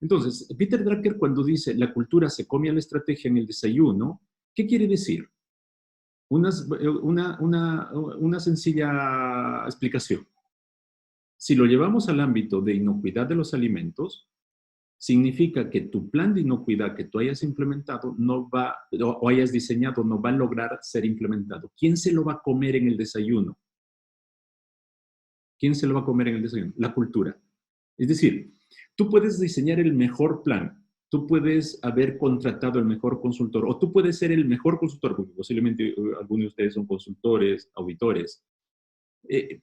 Entonces, Peter Drucker cuando dice la cultura se come a la estrategia en el desayuno, ¿qué quiere decir? Una sencilla explicación. Si lo llevamos al ámbito de inocuidad de los alimentos, significa que tu plan de inocuidad que tú hayas implementado no va, o hayas diseñado, no va a lograr ser implementado. ¿Quién se lo va a comer en el desayuno? ¿Quién se lo va a comer en el desayuno? La cultura. Es decir, tú puedes diseñar el mejor plan, tú puedes haber contratado el mejor consultor, o tú puedes ser el mejor consultor, porque posiblemente algunos de ustedes son consultores, auditores.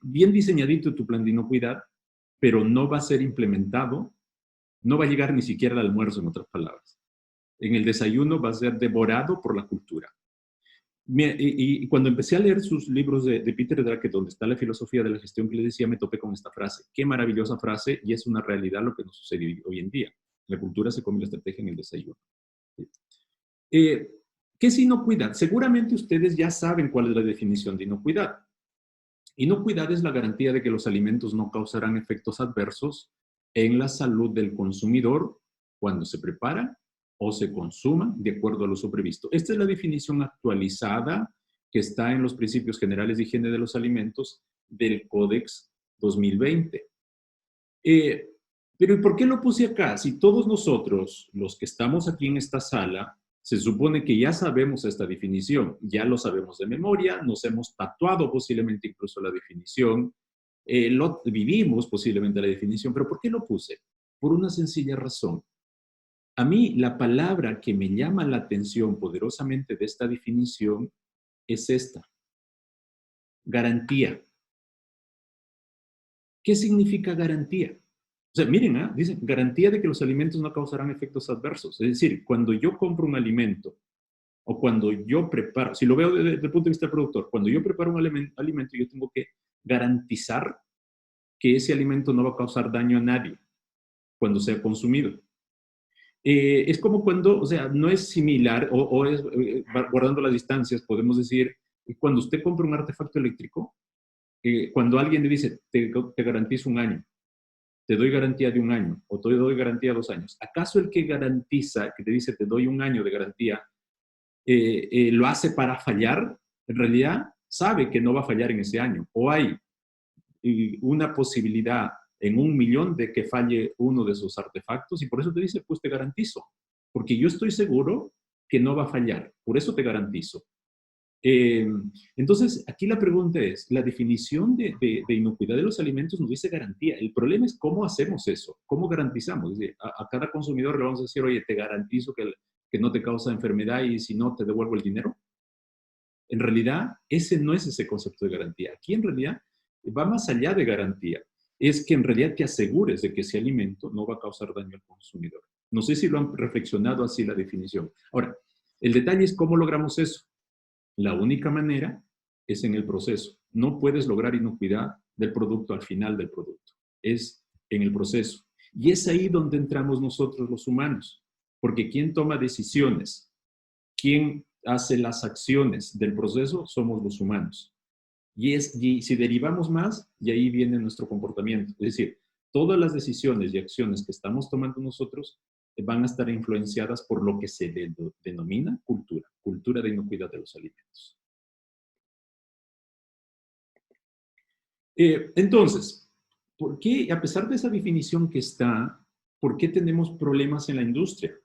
Bien diseñadito tu plan de inocuidad, pero no va a ser implementado, no va a llegar ni siquiera al almuerzo, en otras palabras. En el desayuno va a ser devorado por la cultura. Y cuando empecé a leer sus libros de Peter Drucker, donde está la filosofía de la gestión que les decía, me topé con esta frase. Qué maravillosa frase, y es una realidad lo que nos sucede hoy en día. La cultura se come la estrategia en el desayuno. ¿Qué es inocuidad? Seguramente ustedes ya saben cuál es la definición de inocuidad. Inocuidad es la garantía de que los alimentos no causarán efectos adversos en la salud del consumidor cuando se prepara o se consuma de acuerdo al uso previsto. Esta es la definición actualizada que está en los principios generales de higiene de los alimentos del Códex 2020. Pero ¿y por qué lo puse acá? Si todos nosotros, los que estamos aquí en esta sala, se supone que ya sabemos esta definición, ya lo sabemos de memoria, nos hemos tatuado posiblemente incluso la definición, lo vivimos posiblemente la definición, pero ¿por qué lo puse? Por una sencilla razón. A mí la palabra que me llama la atención poderosamente de esta definición es esta, garantía. ¿Qué significa garantía? O sea, miren, dice, garantía de que los alimentos no causarán efectos adversos. Es decir, cuando yo compro un alimento o cuando yo preparo, si lo veo desde el punto de vista del productor, cuando yo preparo un alimento, yo tengo que garantizar que ese alimento no va a causar daño a nadie cuando sea consumido. Es como cuando, o sea, no es similar, o es, guardando las distancias, podemos decir, cuando usted compra un artefacto eléctrico, cuando alguien le dice, te garantizo un año, te doy garantía de un año, o te doy garantía de 2 años, ¿acaso el que garantiza, que te dice, te doy un año de garantía, lo hace para fallar? En realidad, sabe que no va a fallar en ese año, o hay una posibilidad en 1.000.000 de que falle uno de esos artefactos, y por eso te dice, pues te garantizo, porque yo estoy seguro que no va a fallar, por eso te garantizo. Entonces, aquí la pregunta es, la definición de inocuidad de los alimentos nos dice garantía. El problema es cómo hacemos eso, cómo garantizamos. Es decir, a cada consumidor le vamos a decir, oye, te garantizo que no te causa enfermedad y si no, te devuelvo el dinero. En realidad, ese no es ese concepto de garantía. Aquí, en realidad, va más allá de garantía. Es que en realidad te asegures de que ese alimento no va a causar daño al consumidor. No sé si lo han reflexionado así la definición. Ahora, el detalle es cómo logramos eso. La única manera es en el proceso. No puedes lograr inocuidad del producto al final del producto. Es en el proceso. Y es ahí donde entramos nosotros los humanos. Porque quien toma decisiones, quien hace las acciones del proceso, somos los humanos. Y si derivamos más, y ahí viene nuestro comportamiento. Es decir, todas las decisiones y acciones que estamos tomando nosotros van a estar influenciadas por lo que se denomina cultura de inocuidad de los alimentos. Entonces, ¿por qué, a pesar de esa definición que está, por qué tenemos problemas en la industria?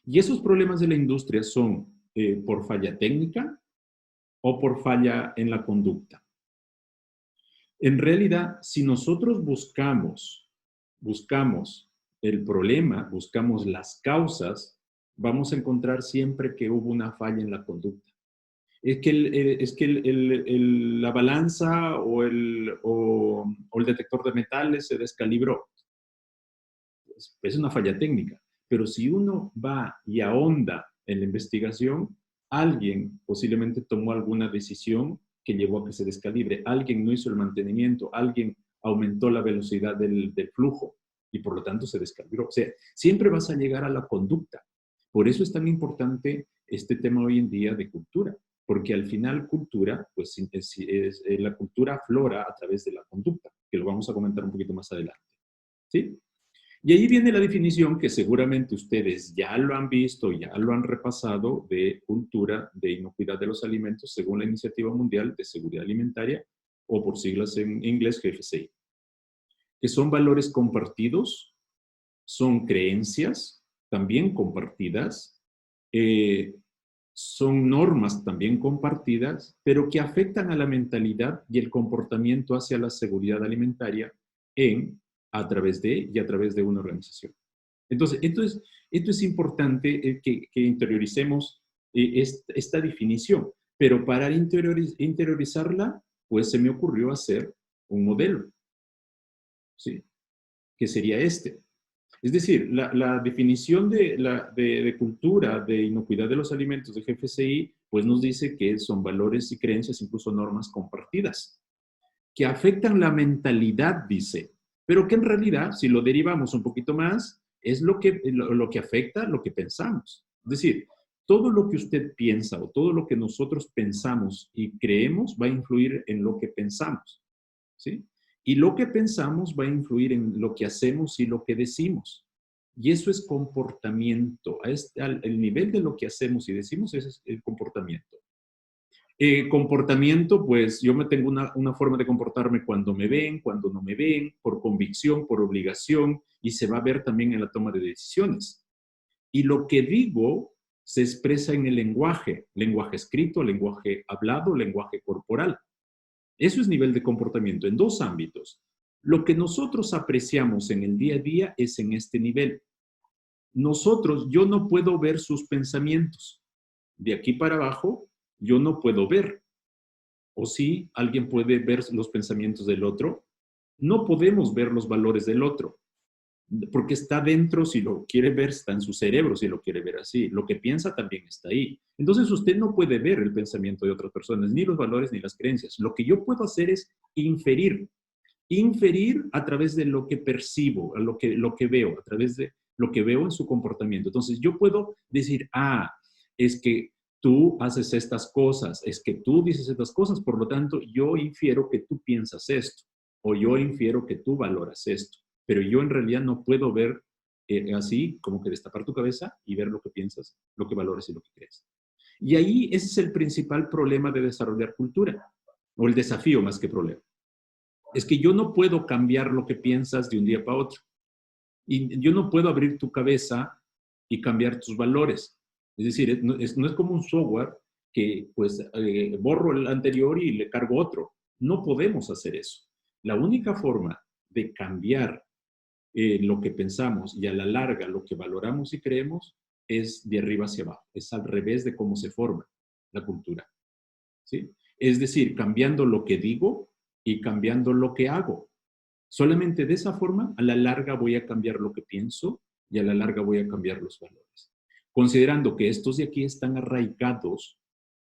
Y esos problemas de la industria son por falla técnica o por falla en la conducta. En realidad, si nosotros buscamos el problema, buscamos las causas, vamos a encontrar siempre que hubo una falla en la conducta. Es que la balanza o el detector de metales se descalibró. Es una falla técnica. Pero si uno va y ahonda en la investigación, alguien posiblemente tomó alguna decisión que llevó a que se descalibre. Alguien no hizo el mantenimiento, alguien aumentó la velocidad del flujo y por lo tanto se descalibró. O sea, siempre vas a llegar a la conducta. Por eso es tan importante este tema hoy en día de cultura, porque al final cultura, pues la cultura aflora a través de la conducta, que lo vamos a comentar un poquito más adelante. ¿Sí? Y ahí viene la definición que seguramente ustedes ya lo han visto, ya lo han repasado, de cultura de inocuidad de los alimentos según la Iniciativa Mundial de Seguridad Alimentaria, o por siglas en inglés GFCI, que son valores compartidos, son creencias también compartidas, son normas también compartidas, pero que afectan a la mentalidad y el comportamiento hacia la seguridad alimentaria a través de una organización. Entonces, esto es importante que interioricemos esta definición, pero para interiorizarla, pues se me ocurrió hacer un modelo, ¿sí? Que sería este. Es decir, la definición de cultura de inocuidad de los alimentos de GFCI, pues nos dice que son valores y creencias, incluso normas compartidas, que afectan la mentalidad, dice, pero que en realidad, si lo derivamos un poquito más, es lo que afecta lo que pensamos. Es decir, todo lo que usted piensa o todo lo que nosotros pensamos y creemos va a influir en lo que pensamos, ¿sí? Y lo que pensamos va a influir en lo que hacemos y lo que decimos. Y eso es comportamiento. El nivel de lo que hacemos y decimos es el comportamiento. Comportamiento, pues yo me tengo una forma de comportarme cuando me ven, cuando no me ven, por convicción, por obligación, y se va a ver también en la toma de decisiones. Y lo que digo se expresa en el lenguaje escrito, lenguaje hablado, lenguaje corporal. Eso es nivel de comportamiento en dos ámbitos. Lo que nosotros apreciamos en el día a día es en este nivel. Yo no puedo ver sus pensamientos. De aquí para abajo, yo no puedo ver. O sí, alguien puede ver los pensamientos del otro. No podemos ver los valores del otro, porque está dentro, si lo quiere ver, está en su cerebro, si lo quiere ver así. Lo que piensa también está ahí. Entonces usted no puede ver el pensamiento de otras personas, ni los valores, ni las creencias. Lo que yo puedo hacer es inferir. Inferir a través de lo que percibo, lo que veo, a través de lo que veo en su comportamiento. Entonces yo puedo decir, es que tú haces estas cosas, es que tú dices estas cosas, por lo tanto yo infiero que tú piensas esto, o yo infiero que tú valoras esto, pero yo en realidad no puedo ver así como que destapar tu cabeza y ver lo que piensas, lo que valoras y lo que crees. Y ahí ese es el principal problema de desarrollar cultura, o el desafío más que problema. Es que yo no puedo cambiar lo que piensas de un día para otro. Y yo no puedo abrir tu cabeza y cambiar tus valores. Es decir, no es como un software que pues borro el anterior y le cargo otro. No podemos hacer eso. La única forma de cambiar lo que pensamos y a la larga lo que valoramos y creemos es de arriba hacia abajo. Es al revés de cómo se forma la cultura, ¿sí? Es decir, cambiando lo que digo y cambiando lo que hago. Solamente de esa forma, a la larga voy a cambiar lo que pienso y a la larga voy a cambiar los valores. Considerando que estos de aquí están arraigados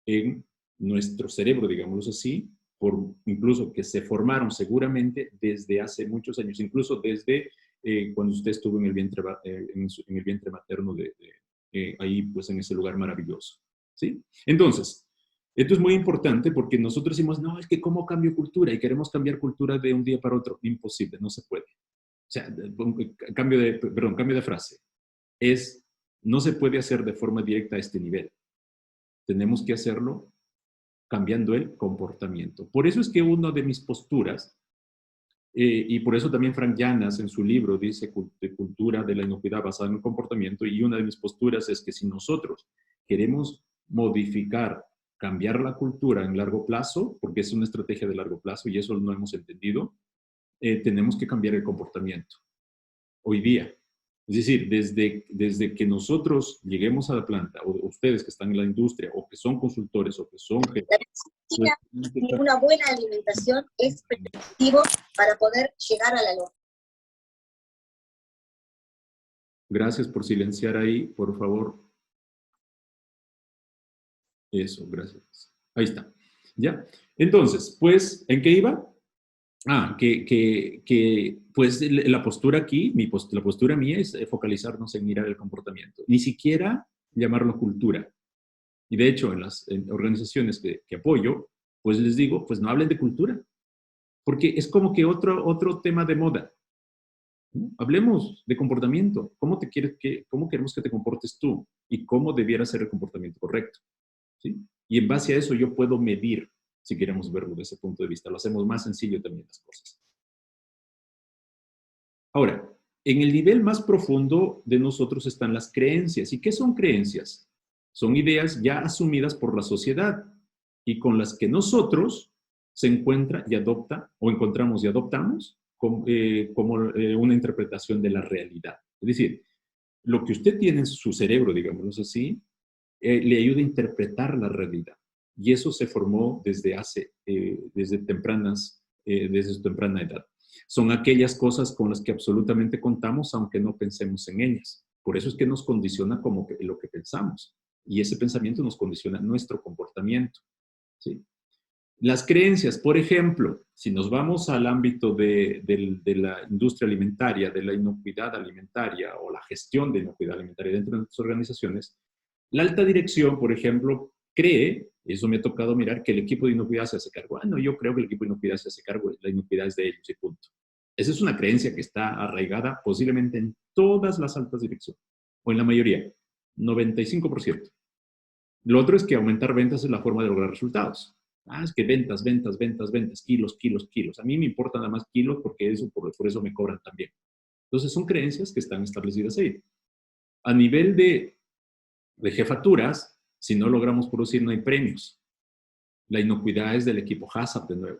en nuestro cerebro, digámoslo así, incluso que se formaron seguramente desde hace muchos años, incluso desde cuando usted estuvo en el vientre, en el vientre materno, ahí pues en ese lugar maravilloso, ¿sí? Entonces, esto es muy importante porque nosotros decimos, no, es que ¿cómo cambio cultura? Y queremos cambiar cultura de un día para otro. Imposible, no se puede. O sea, cambio de frase. No se puede hacer de forma directa a este nivel. Tenemos que hacerlo cambiando el comportamiento. Por eso es que una de mis posturas, y por eso también Frank Llanas en su libro dice de cultura de la inocuidad basada en el comportamiento, y una de mis posturas es que si nosotros queremos modificar, cambiar la cultura en largo plazo, porque es una estrategia de largo plazo y eso no hemos entendido, tenemos que cambiar el comportamiento hoy día. Es decir, desde que nosotros lleguemos a la planta, o ustedes que están en la industria, o que son consultores, o que son... Una buena alimentación es preventivo para poder llegar a la luz. Gracias por silenciar ahí, por favor. Eso, gracias. Ahí está. ¿Ya? Entonces, pues, ¿en qué iba? Pues la postura aquí, la postura mía es focalizarnos en mirar el comportamiento. Ni siquiera llamarlo cultura. Y de hecho, en organizaciones que apoyo, pues les digo, pues no hablen de cultura. Porque es como que otro tema de moda. ¿no? Hablemos de comportamiento. ¿Cómo queremos que te comportes tú? Y cómo debiera ser el comportamiento correcto. ¿Sí? Y en base a eso yo puedo medir, si queremos verlo desde ese punto de vista. Lo hacemos más sencillo también las cosas. Ahora, en el nivel más profundo de nosotros están las creencias. ¿Y qué son creencias? Son ideas ya asumidas por la sociedad y con las que nosotros se encuentra y adopta, o encontramos y adoptamos, como una interpretación de la realidad. Es decir, lo que usted tiene en su cerebro, digámoslo así, le ayuda a interpretar la realidad. Y eso se formó desde temprana edad. Son aquellas cosas con las que absolutamente contamos, aunque no pensemos en ellas. Por eso es que nos condiciona lo que pensamos. Y ese pensamiento nos condiciona nuestro comportamiento. ¿Sí? Las creencias, por ejemplo, si nos vamos al ámbito de la industria alimentaria, de la inocuidad alimentaria o la gestión de inocuidad alimentaria dentro de nuestras organizaciones, la alta dirección, por ejemplo, cree, eso me ha tocado mirar, que el equipo de inocuidad se hace cargo. No, yo creo que el equipo de inocuidad se hace cargo, la inocuidad es de ellos y punto. Esa es una creencia que está arraigada posiblemente en todas las altas direcciones, o en la mayoría, 95%. Lo otro es que aumentar ventas es la forma de lograr resultados. Es que ventas, kilos, kilos, kilos. A mí me importan nada más kilos porque por eso me cobran también. Entonces son creencias que están establecidas ahí. A nivel de jefaturas, si no logramos producir no hay premios. La inocuidad es del equipo HACCP de nuevo.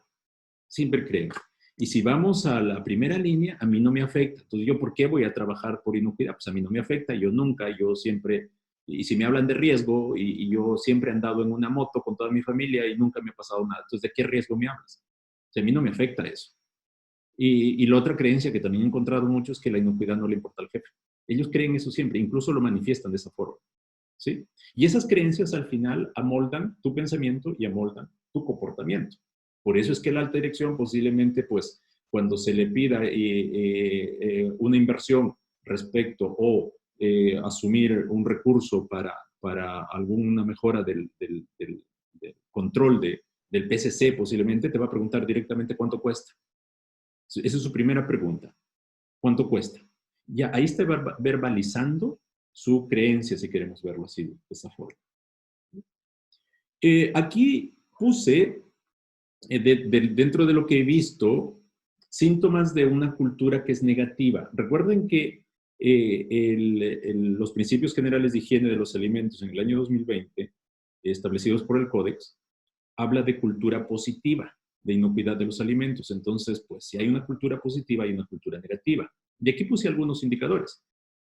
Siempre creen. Y si vamos a la primera línea, a mí no me afecta. Entonces, ¿yo por qué voy a trabajar por inocuidad? Pues a mí no me afecta, yo siempre, y si me hablan de riesgo, y yo siempre he andado en una moto con toda mi familia y nunca me ha pasado nada. Entonces, ¿de qué riesgo me hablas? O sea, a mí no me afecta eso. Y la otra creencia que también he encontrado mucho es que la inocuidad no le importa al jefe. Ellos creen eso siempre, incluso lo manifiestan de esa forma. ¿Sí? Y esas creencias al final amoldan tu pensamiento y amoldan tu comportamiento. Por eso es que la alta dirección posiblemente, pues, cuando se le pida una inversión respecto o asumir un recurso para alguna mejora del control del PCC, posiblemente te va a preguntar directamente cuánto cuesta. Esa es su primera pregunta. ¿Cuánto cuesta? Ya ahí está verbalizando su creencia, si queremos verlo así, de esa forma. Aquí puse, dentro de lo que he visto, síntomas de una cultura que es negativa. Recuerden que los principios generales de higiene de los alimentos en el año 2020, establecidos por el Códex, habla de cultura positiva, de inocuidad de los alimentos. Entonces, pues, si hay una cultura positiva, hay una cultura negativa. Y aquí puse algunos indicadores.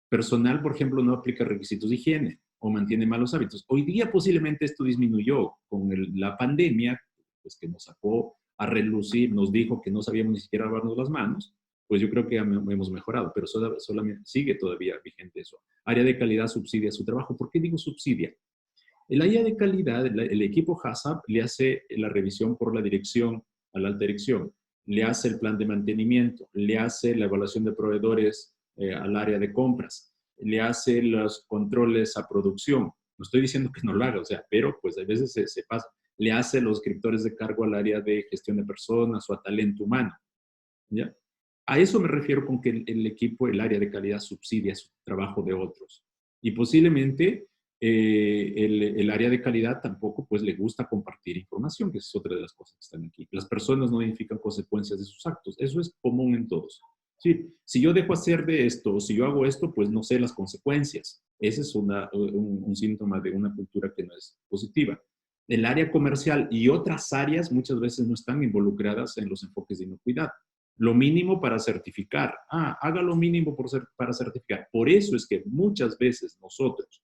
Personal, por ejemplo, no aplica requisitos de higiene o mantiene malos hábitos. Hoy día posiblemente esto disminuyó con la pandemia, pues que nos sacó a relucir, nos dijo que no sabíamos ni siquiera lavarnos las manos, pues yo creo que hemos mejorado, pero solamente sigue todavía vigente eso. Área de calidad subsidia su trabajo. ¿Por qué digo subsidia? El área de calidad, el equipo HACCP le hace la revisión por la dirección a la alta dirección, le hace el plan de mantenimiento, le hace la evaluación de proveedores al área de compras, le hace los controles a producción. No estoy diciendo que no lo haga, o sea, pero pues a veces se pasa. Le hace los escritores de cargo al área de gestión de personas o a talento humano. ¿Ya? A eso me refiero con que el equipo, el área de calidad subsidia su trabajo de otros. Y posiblemente el área de calidad tampoco pues le gusta compartir información, que es otra de las cosas que están aquí. Las personas no identifican consecuencias de sus actos. Eso es común en todos. Sí, si yo dejo hacer de esto, o si yo hago esto, pues no sé las consecuencias. Ese es un síntoma de una cultura que no es positiva. El área comercial y otras áreas muchas veces no están involucradas en los enfoques de inocuidad. Lo mínimo para certificar. Haga lo mínimo para certificar. Por eso es que muchas veces nosotros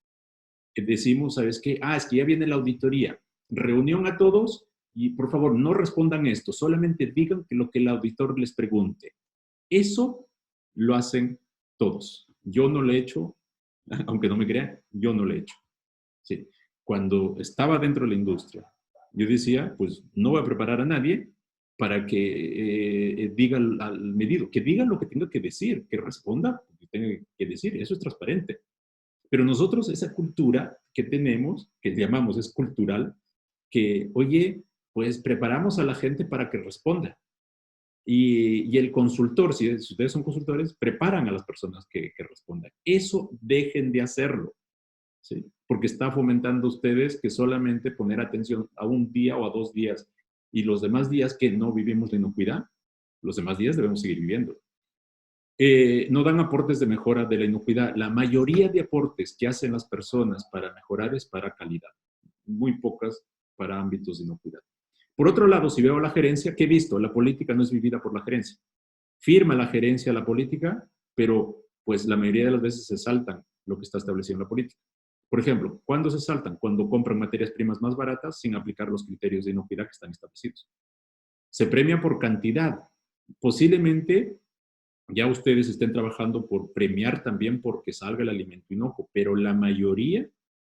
decimos, ¿sabes qué? Es que ya viene la auditoría. Reunión a todos y por favor no respondan esto, solamente digan lo que el auditor les pregunte. Eso lo hacen todos. Yo no lo he hecho, aunque no me crean, yo no lo he hecho. Sí. Cuando estaba dentro de la industria, yo decía, pues no voy a preparar a nadie para que diga al medido, que diga lo que tenga que decir, que responda lo que tenga que decir. Eso es transparente. Pero nosotros, esa cultura que tenemos, que llamamos es cultural, que, oye, pues preparamos a la gente para que responda. Y el consultor, si ustedes son consultores, preparan a las personas que respondan. Eso dejen de hacerlo, ¿sí? Porque está fomentando ustedes que solamente poner atención a un día o a 2 días y los demás días que no vivimos la inocuidad, los demás días debemos seguir viviendo. No dan aportes de mejora de la inocuidad. La mayoría de aportes que hacen las personas para mejorar es para calidad, muy pocas para ámbitos de inocuidad. Por otro lado, si veo la gerencia, ¿qué he visto? La política no es vivida por la gerencia. Firma la gerencia la política, pero pues la mayoría de las veces se saltan lo que está establecido en la política. Por ejemplo, ¿cuándo se saltan? Cuando compran materias primas más baratas sin aplicar los criterios de inocuidad que están establecidos. Se premia por cantidad. Posiblemente ya ustedes estén trabajando por premiar también porque salga el alimento inocuo, pero la mayoría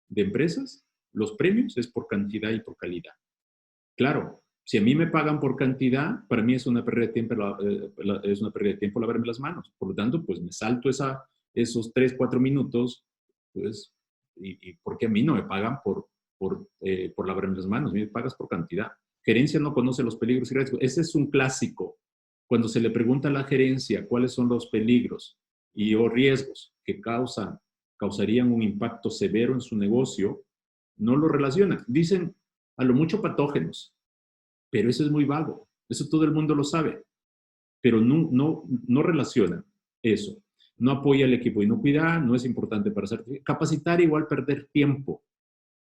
de empresas, los premios es por cantidad y por calidad. Claro, si a mí me pagan por cantidad, para mí es una pérdida de tiempo, lavarme las manos. Por lo tanto, pues me salto esos 3, 4 minutos, pues, y porque a mí no me pagan por lavarme las manos, a mí me pagas por cantidad. Gerencia no conoce los peligros y riesgos. Ese es un clásico. Cuando se le pregunta a la gerencia cuáles son los peligros o riesgos que causarían un impacto severo en su negocio, no lo relacionan. Dicen a lo mucho patógenos, pero eso es muy vago. Eso todo el mundo lo sabe, pero no relacionan eso. No apoya al equipo de inocuidad, no es importante para certificar. Capacitar igual perder tiempo.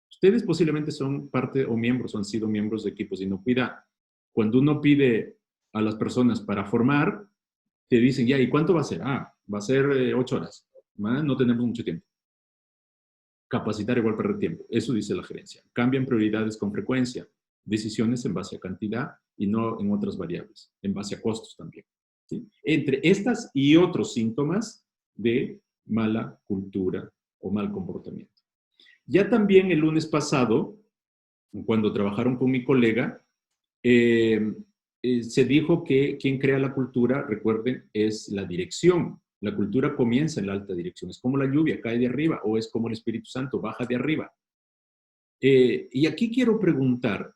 Ustedes posiblemente son parte o miembros, o han sido miembros de equipos de inocuidad. Cuando uno pide a las personas para formar, te dicen, ya, ¿y cuánto va a ser? Va a ser 8 horas. No tenemos mucho tiempo. Capacitar igual perder tiempo. Eso dice la gerencia. Cambian prioridades con frecuencia. Decisiones en base a cantidad y no en otras variables, en base a costos también, ¿sí? Entre estas y otros síntomas de mala cultura o mal comportamiento. Ya también el lunes pasado, cuando trabajaron con mi colega, se dijo que quien crea la cultura, recuerden, es la dirección. La cultura comienza en la alta dirección. Es como la lluvia, cae de arriba, o es como el Espíritu Santo, baja de arriba. Y aquí quiero preguntar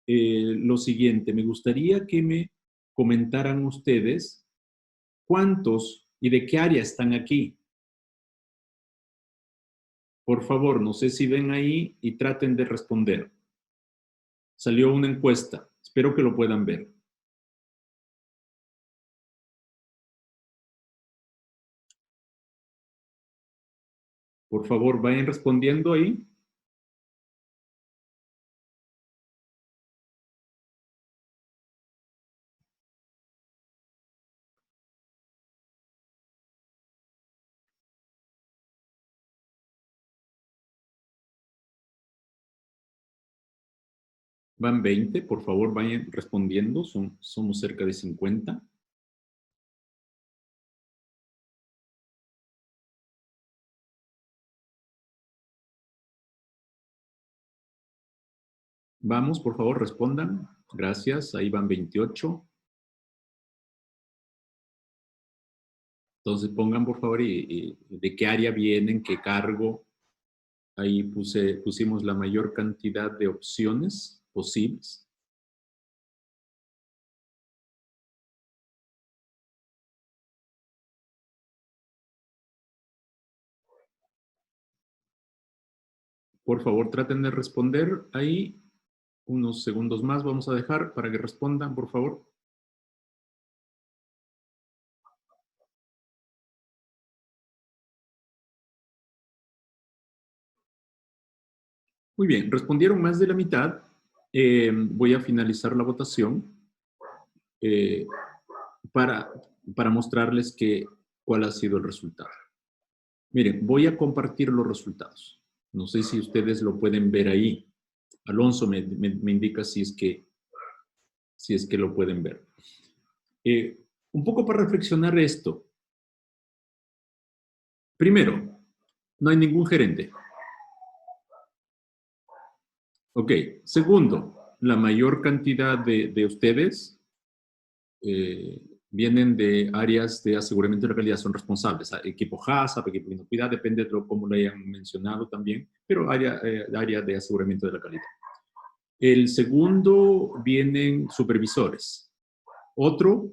lo siguiente. Me gustaría que me comentaran ustedes cuántos y de qué área están aquí. Por favor, no sé si ven ahí y traten de responder. Salió una encuesta. Espero que lo puedan ver. Por favor, vayan respondiendo ahí. Van 20, por favor, vayan respondiendo. Somos cerca de 50. Vamos, por favor, respondan. Gracias. Ahí van 28. Entonces pongan, por favor, de qué área vienen, qué cargo. Ahí pusimos la mayor cantidad de opciones posibles. Por favor, traten de responder ahí. Unos segundos más vamos a dejar para que respondan, por favor. Muy bien, respondieron más de la mitad. Voy a finalizar la votación para mostrarles cuál ha sido el resultado. Miren, voy a compartir los resultados. No sé si ustedes lo pueden ver ahí. Alonso me indica si es que lo pueden ver. Un poco para reflexionar esto. Primero, no hay ningún gerente. Ok. Segundo, la mayor cantidad de ustedes vienen de áreas de aseguramiento de calidad, son responsables. Equipo HACCP, equipo de inocuidad, depende de cómo lo hayan mencionado también, pero área de aseguramiento de la calidad. El segundo vienen supervisores. Otro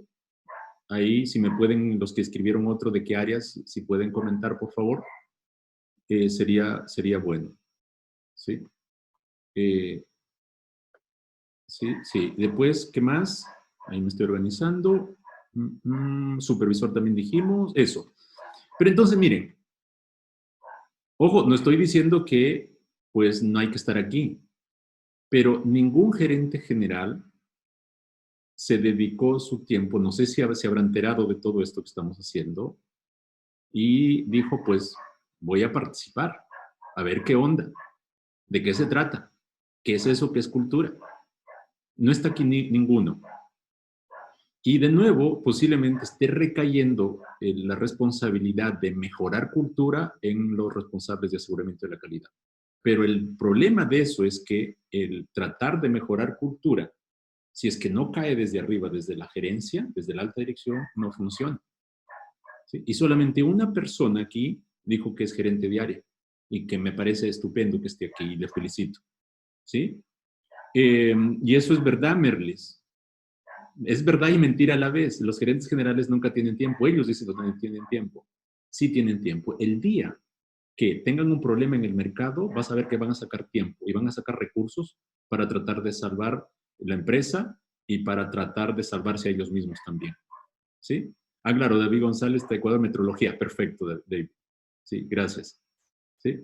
Ahí, si me pueden, los que escribieron otro de qué áreas, si pueden comentar, por favor, sería bueno. ¿Sí? Sí, sí. Después, ¿qué más? Ahí me estoy organizando. Supervisor también dijimos. Eso. Pero entonces, miren. Ojo, no estoy diciendo que, pues, no hay que estar aquí. Pero ningún gerente general se dedicó su tiempo, no sé si se habrá enterado de todo esto que estamos haciendo, y dijo, pues, voy a participar, a ver qué onda, de qué se trata, qué es eso, qué es cultura. No está aquí ninguno. Y de nuevo, posiblemente esté recayendo la responsabilidad de mejorar cultura en los responsables de aseguramiento de la calidad. Pero el problema de eso es que el tratar de mejorar cultura, si es que no cae desde arriba, desde la gerencia, desde la alta dirección, no funciona. ¿Sí? Y solamente una persona aquí dijo que es gerente de área y que me parece estupendo que esté aquí y le felicito. ¿Sí? Y eso es verdad, Merlis. Es verdad y mentira a la vez. Los gerentes generales nunca tienen tiempo. Ellos dicen que no tienen tiempo. Sí tienen tiempo. El día que tengan un problema en el mercado, vas a ver que van a sacar tiempo y van a sacar recursos para tratar de salvar la empresa y para tratar de salvarse a ellos mismos también. ¿Sí? Ah, claro, David González, de Ecuador Metrología. Perfecto, David. Sí, gracias. ¿Sí?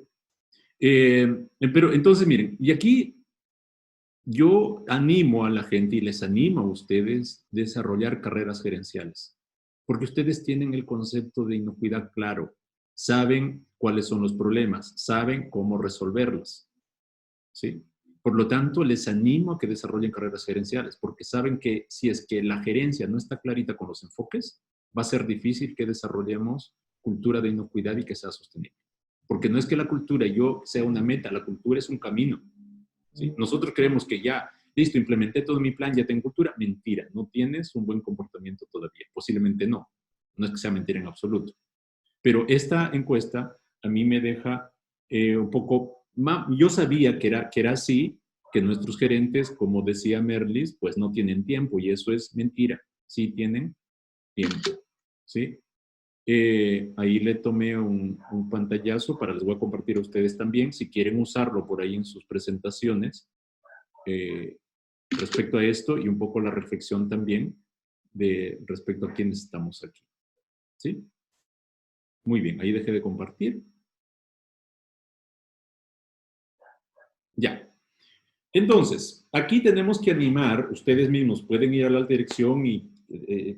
Pero entonces, miren, y aquí yo animo a la gente y les animo a ustedes a desarrollar carreras gerenciales, porque ustedes tienen el concepto de inocuidad claro, saben cuáles son los problemas, saben cómo resolverlos, ¿sí? Por lo tanto, les animo a que desarrollen carreras gerenciales, porque saben que si es que la gerencia no está clarita con los enfoques, va a ser difícil que desarrollemos cultura de inocuidad y que sea sostenible. Porque no es que la cultura yo sea una meta, la cultura es un camino. ¿Sí? Nosotros creemos que ya, listo, implementé todo mi plan, ya tengo cultura. Mentira, no tienes un buen comportamiento todavía. Posiblemente no. No es que sea mentira en absoluto. Pero esta encuesta a mí me deja un poco... Yo sabía que era así, que nuestros gerentes, como decía Merlis, pues no tienen tiempo y eso es mentira. Sí tienen tiempo. ¿Sí? Ahí le tomé un pantallazo para les voy a compartir a ustedes también, si quieren usarlo por ahí en sus presentaciones, respecto a esto y un poco la reflexión también de respecto a quiénes estamos aquí. ¿Sí? Muy bien, ahí dejé de compartir. Ya. Entonces, aquí tenemos que animar, ustedes mismos pueden ir a la alta dirección y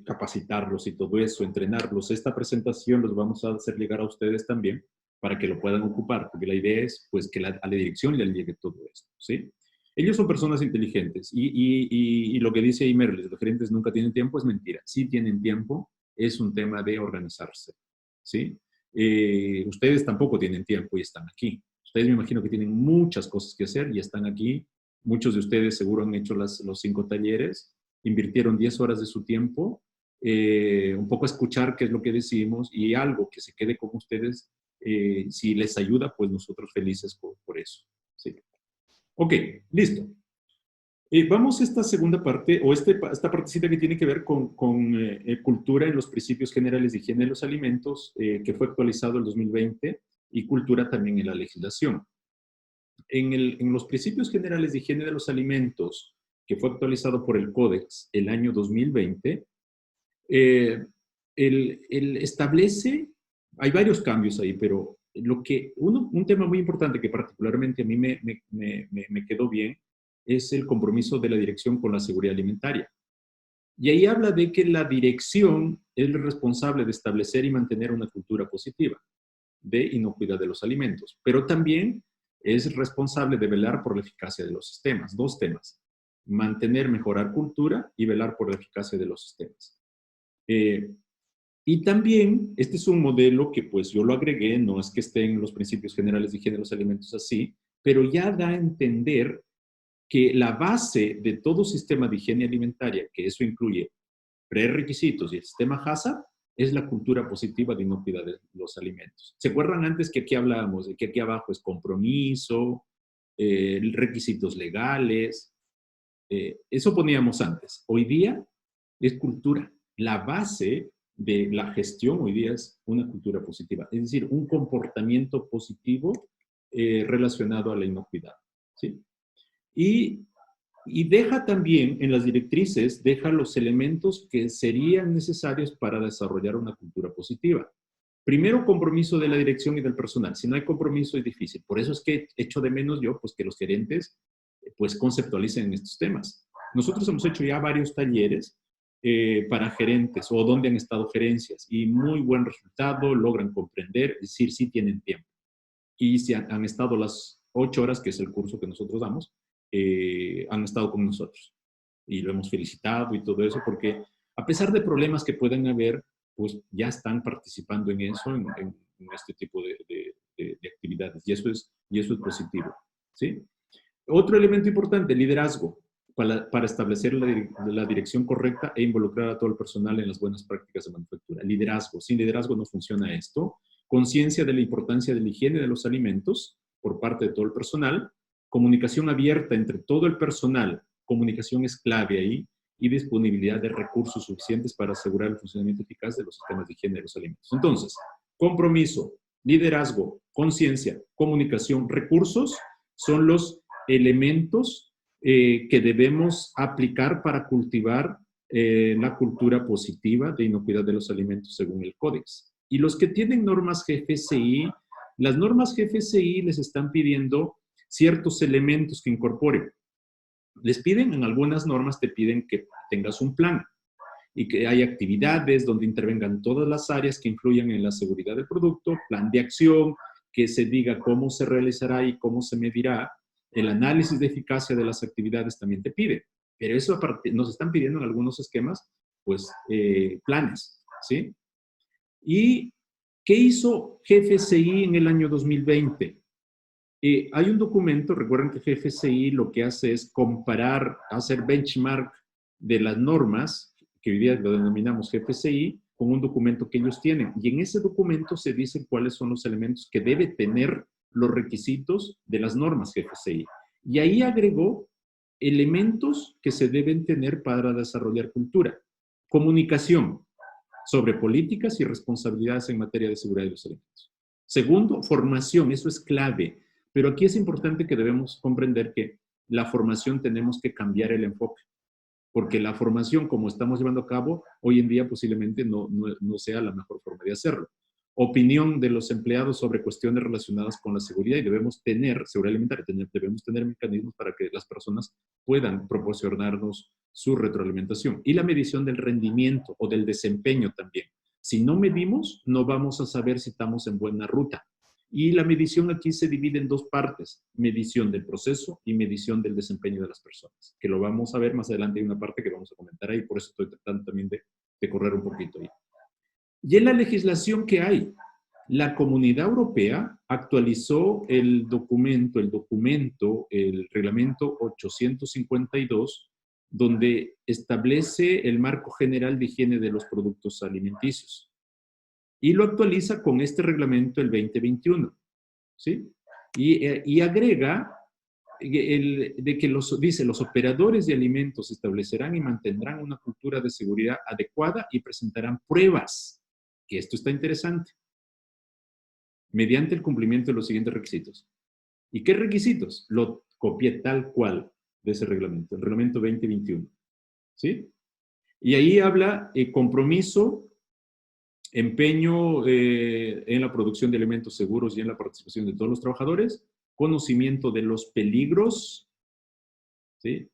capacitarlos y todo eso, entrenarlos. Esta presentación los vamos a hacer llegar a ustedes también para que lo puedan ocupar, porque la idea es pues que a la dirección le llegue todo esto, ¿sí? Ellos son personas inteligentes y lo que dice ahí Merlis, los gerentes nunca tienen tiempo, es mentira. Sí tienen tiempo, es un tema de organizarse, ¿sí? Ustedes tampoco tienen tiempo y están aquí. Ustedes me imagino que tienen muchas cosas que hacer y están aquí. Muchos de ustedes seguro han hecho los 5 talleres, invirtieron 10 horas de su tiempo, un poco a escuchar qué es lo que decimos y algo que se quede con ustedes. Si les ayuda, pues nosotros felices por eso. ¿Sí? Ok, listo. Vamos a esta segunda parte, o esta partecita que tiene que ver con cultura en los principios generales de higiene de los alimentos, que fue actualizado en 2020, y cultura también en la legislación. En los principios generales de higiene de los alimentos, que fue actualizado por el Códex el año 2020, el establece, hay varios cambios ahí, pero un tema muy importante que particularmente a mí me quedó bien es el compromiso de la dirección con la seguridad alimentaria. Y ahí habla de que la dirección es responsable de establecer y mantener una cultura positiva de inocuidad de los alimentos, pero también es responsable de velar por la eficacia de los sistemas. 2 temas, mantener, mejorar cultura y velar por la eficacia de los sistemas. Y también, este es un modelo que pues yo lo agregué, no es que esté en los principios generales de higiene de los alimentos así, pero ya da a entender que la base de todo sistema de higiene alimentaria, que eso incluye prerequisitos y el sistema HACCP, es la cultura positiva de inocuidad de los alimentos. ¿Se acuerdan antes que aquí hablábamos de que aquí abajo es compromiso, requisitos legales? Eso poníamos antes. Hoy día es cultura. La base de la gestión hoy día es una cultura positiva, es decir, un comportamiento positivo relacionado a la inocuidad, ¿sí? Y deja también en las directrices, deja los elementos que serían necesarios para desarrollar una cultura positiva. Primero, compromiso de la dirección y del personal. Si no hay compromiso es difícil. Por eso es que echo de menos yo, pues, que los gerentes, pues, conceptualicen estos temas. Nosotros hemos hecho ya varios talleres para gerentes o donde han estado gerencias y muy buen resultado, logran comprender, es decir, sí tienen tiempo. Y si han estado las 8 horas, que es el curso que nosotros damos, han estado con nosotros. Y lo hemos felicitado y todo eso, porque a pesar de problemas que pueden haber, pues ya están participando en eso, en este tipo de actividades. Y eso es positivo, ¿sí? Otro elemento importante, liderazgo, para establecer la dirección correcta e involucrar a todo el personal en las buenas prácticas de manufactura. Liderazgo. Sin liderazgo no funciona esto. Conciencia de la importancia de la higiene de los alimentos por parte de todo el personal. Comunicación abierta entre todo el personal. Comunicación es clave ahí. Y disponibilidad de recursos suficientes para asegurar el funcionamiento eficaz de los sistemas de higiene de los alimentos. Entonces, compromiso, liderazgo, conciencia, comunicación, recursos son los elementos que debemos aplicar para cultivar la cultura positiva de inocuidad de los alimentos según el Códex. Y los que tienen normas GFSI, las normas GFSI les están pidiendo ciertos elementos que incorporen. Les piden, en algunas normas te piden que tengas un plan y que haya actividades donde intervengan todas las áreas que influyan en la seguridad del producto, plan de acción, que se diga cómo se realizará y cómo se medirá. El análisis de eficacia de las actividades también te pide. Pero eso aparte, nos están pidiendo en algunos esquemas, pues, planes, ¿sí? ¿Y qué hizo GFSI en el año 2020? Hay un documento, recuerden que GFSI lo que hace es comparar, hacer benchmark de las normas, que hoy día lo denominamos GFSI, con un documento que ellos tienen. Y en ese documento se dicen cuáles son los elementos que debe tener los requisitos de las normas GFSI. Y ahí agregó elementos que se deben tener para desarrollar cultura. Comunicación sobre políticas y responsabilidades en materia de seguridad de los alimentos. Segundo, formación, eso es clave. Pero aquí es importante que debemos comprender que la formación tenemos que cambiar el enfoque, porque la formación, como estamos llevando a cabo, hoy en día posiblemente no sea la mejor forma de hacerlo. Opinión de los empleados sobre cuestiones relacionadas con la seguridad y debemos tener, seguridad alimentaria, debemos tener mecanismos para que las personas puedan proporcionarnos su retroalimentación. Y la medición del rendimiento o del desempeño también. Si no medimos, no vamos a saber si estamos en buena ruta. Y la medición aquí se divide en dos partes, medición del proceso y medición del desempeño de las personas, que lo vamos a ver más adelante, hay una parte que vamos a comentar ahí, por eso estoy tratando también de correr un poquito ahí. Y en la legislación que hay, la Comunidad Europea actualizó el reglamento 852, donde establece el marco general de higiene de los productos alimenticios. Y lo actualiza con este reglamento el 2021, ¿sí? Y agrega de que los operadores de alimentos establecerán y mantendrán una cultura de seguridad adecuada y presentarán pruebas, que esto está interesante, mediante el cumplimiento de los siguientes requisitos. ¿Y qué requisitos? Lo copié tal cual de ese reglamento, el reglamento 2021, ¿sí? Y ahí habla compromiso, empeño en la producción de alimentos seguros y en la participación de todos los trabajadores, conocimiento de los peligros, ¿sí?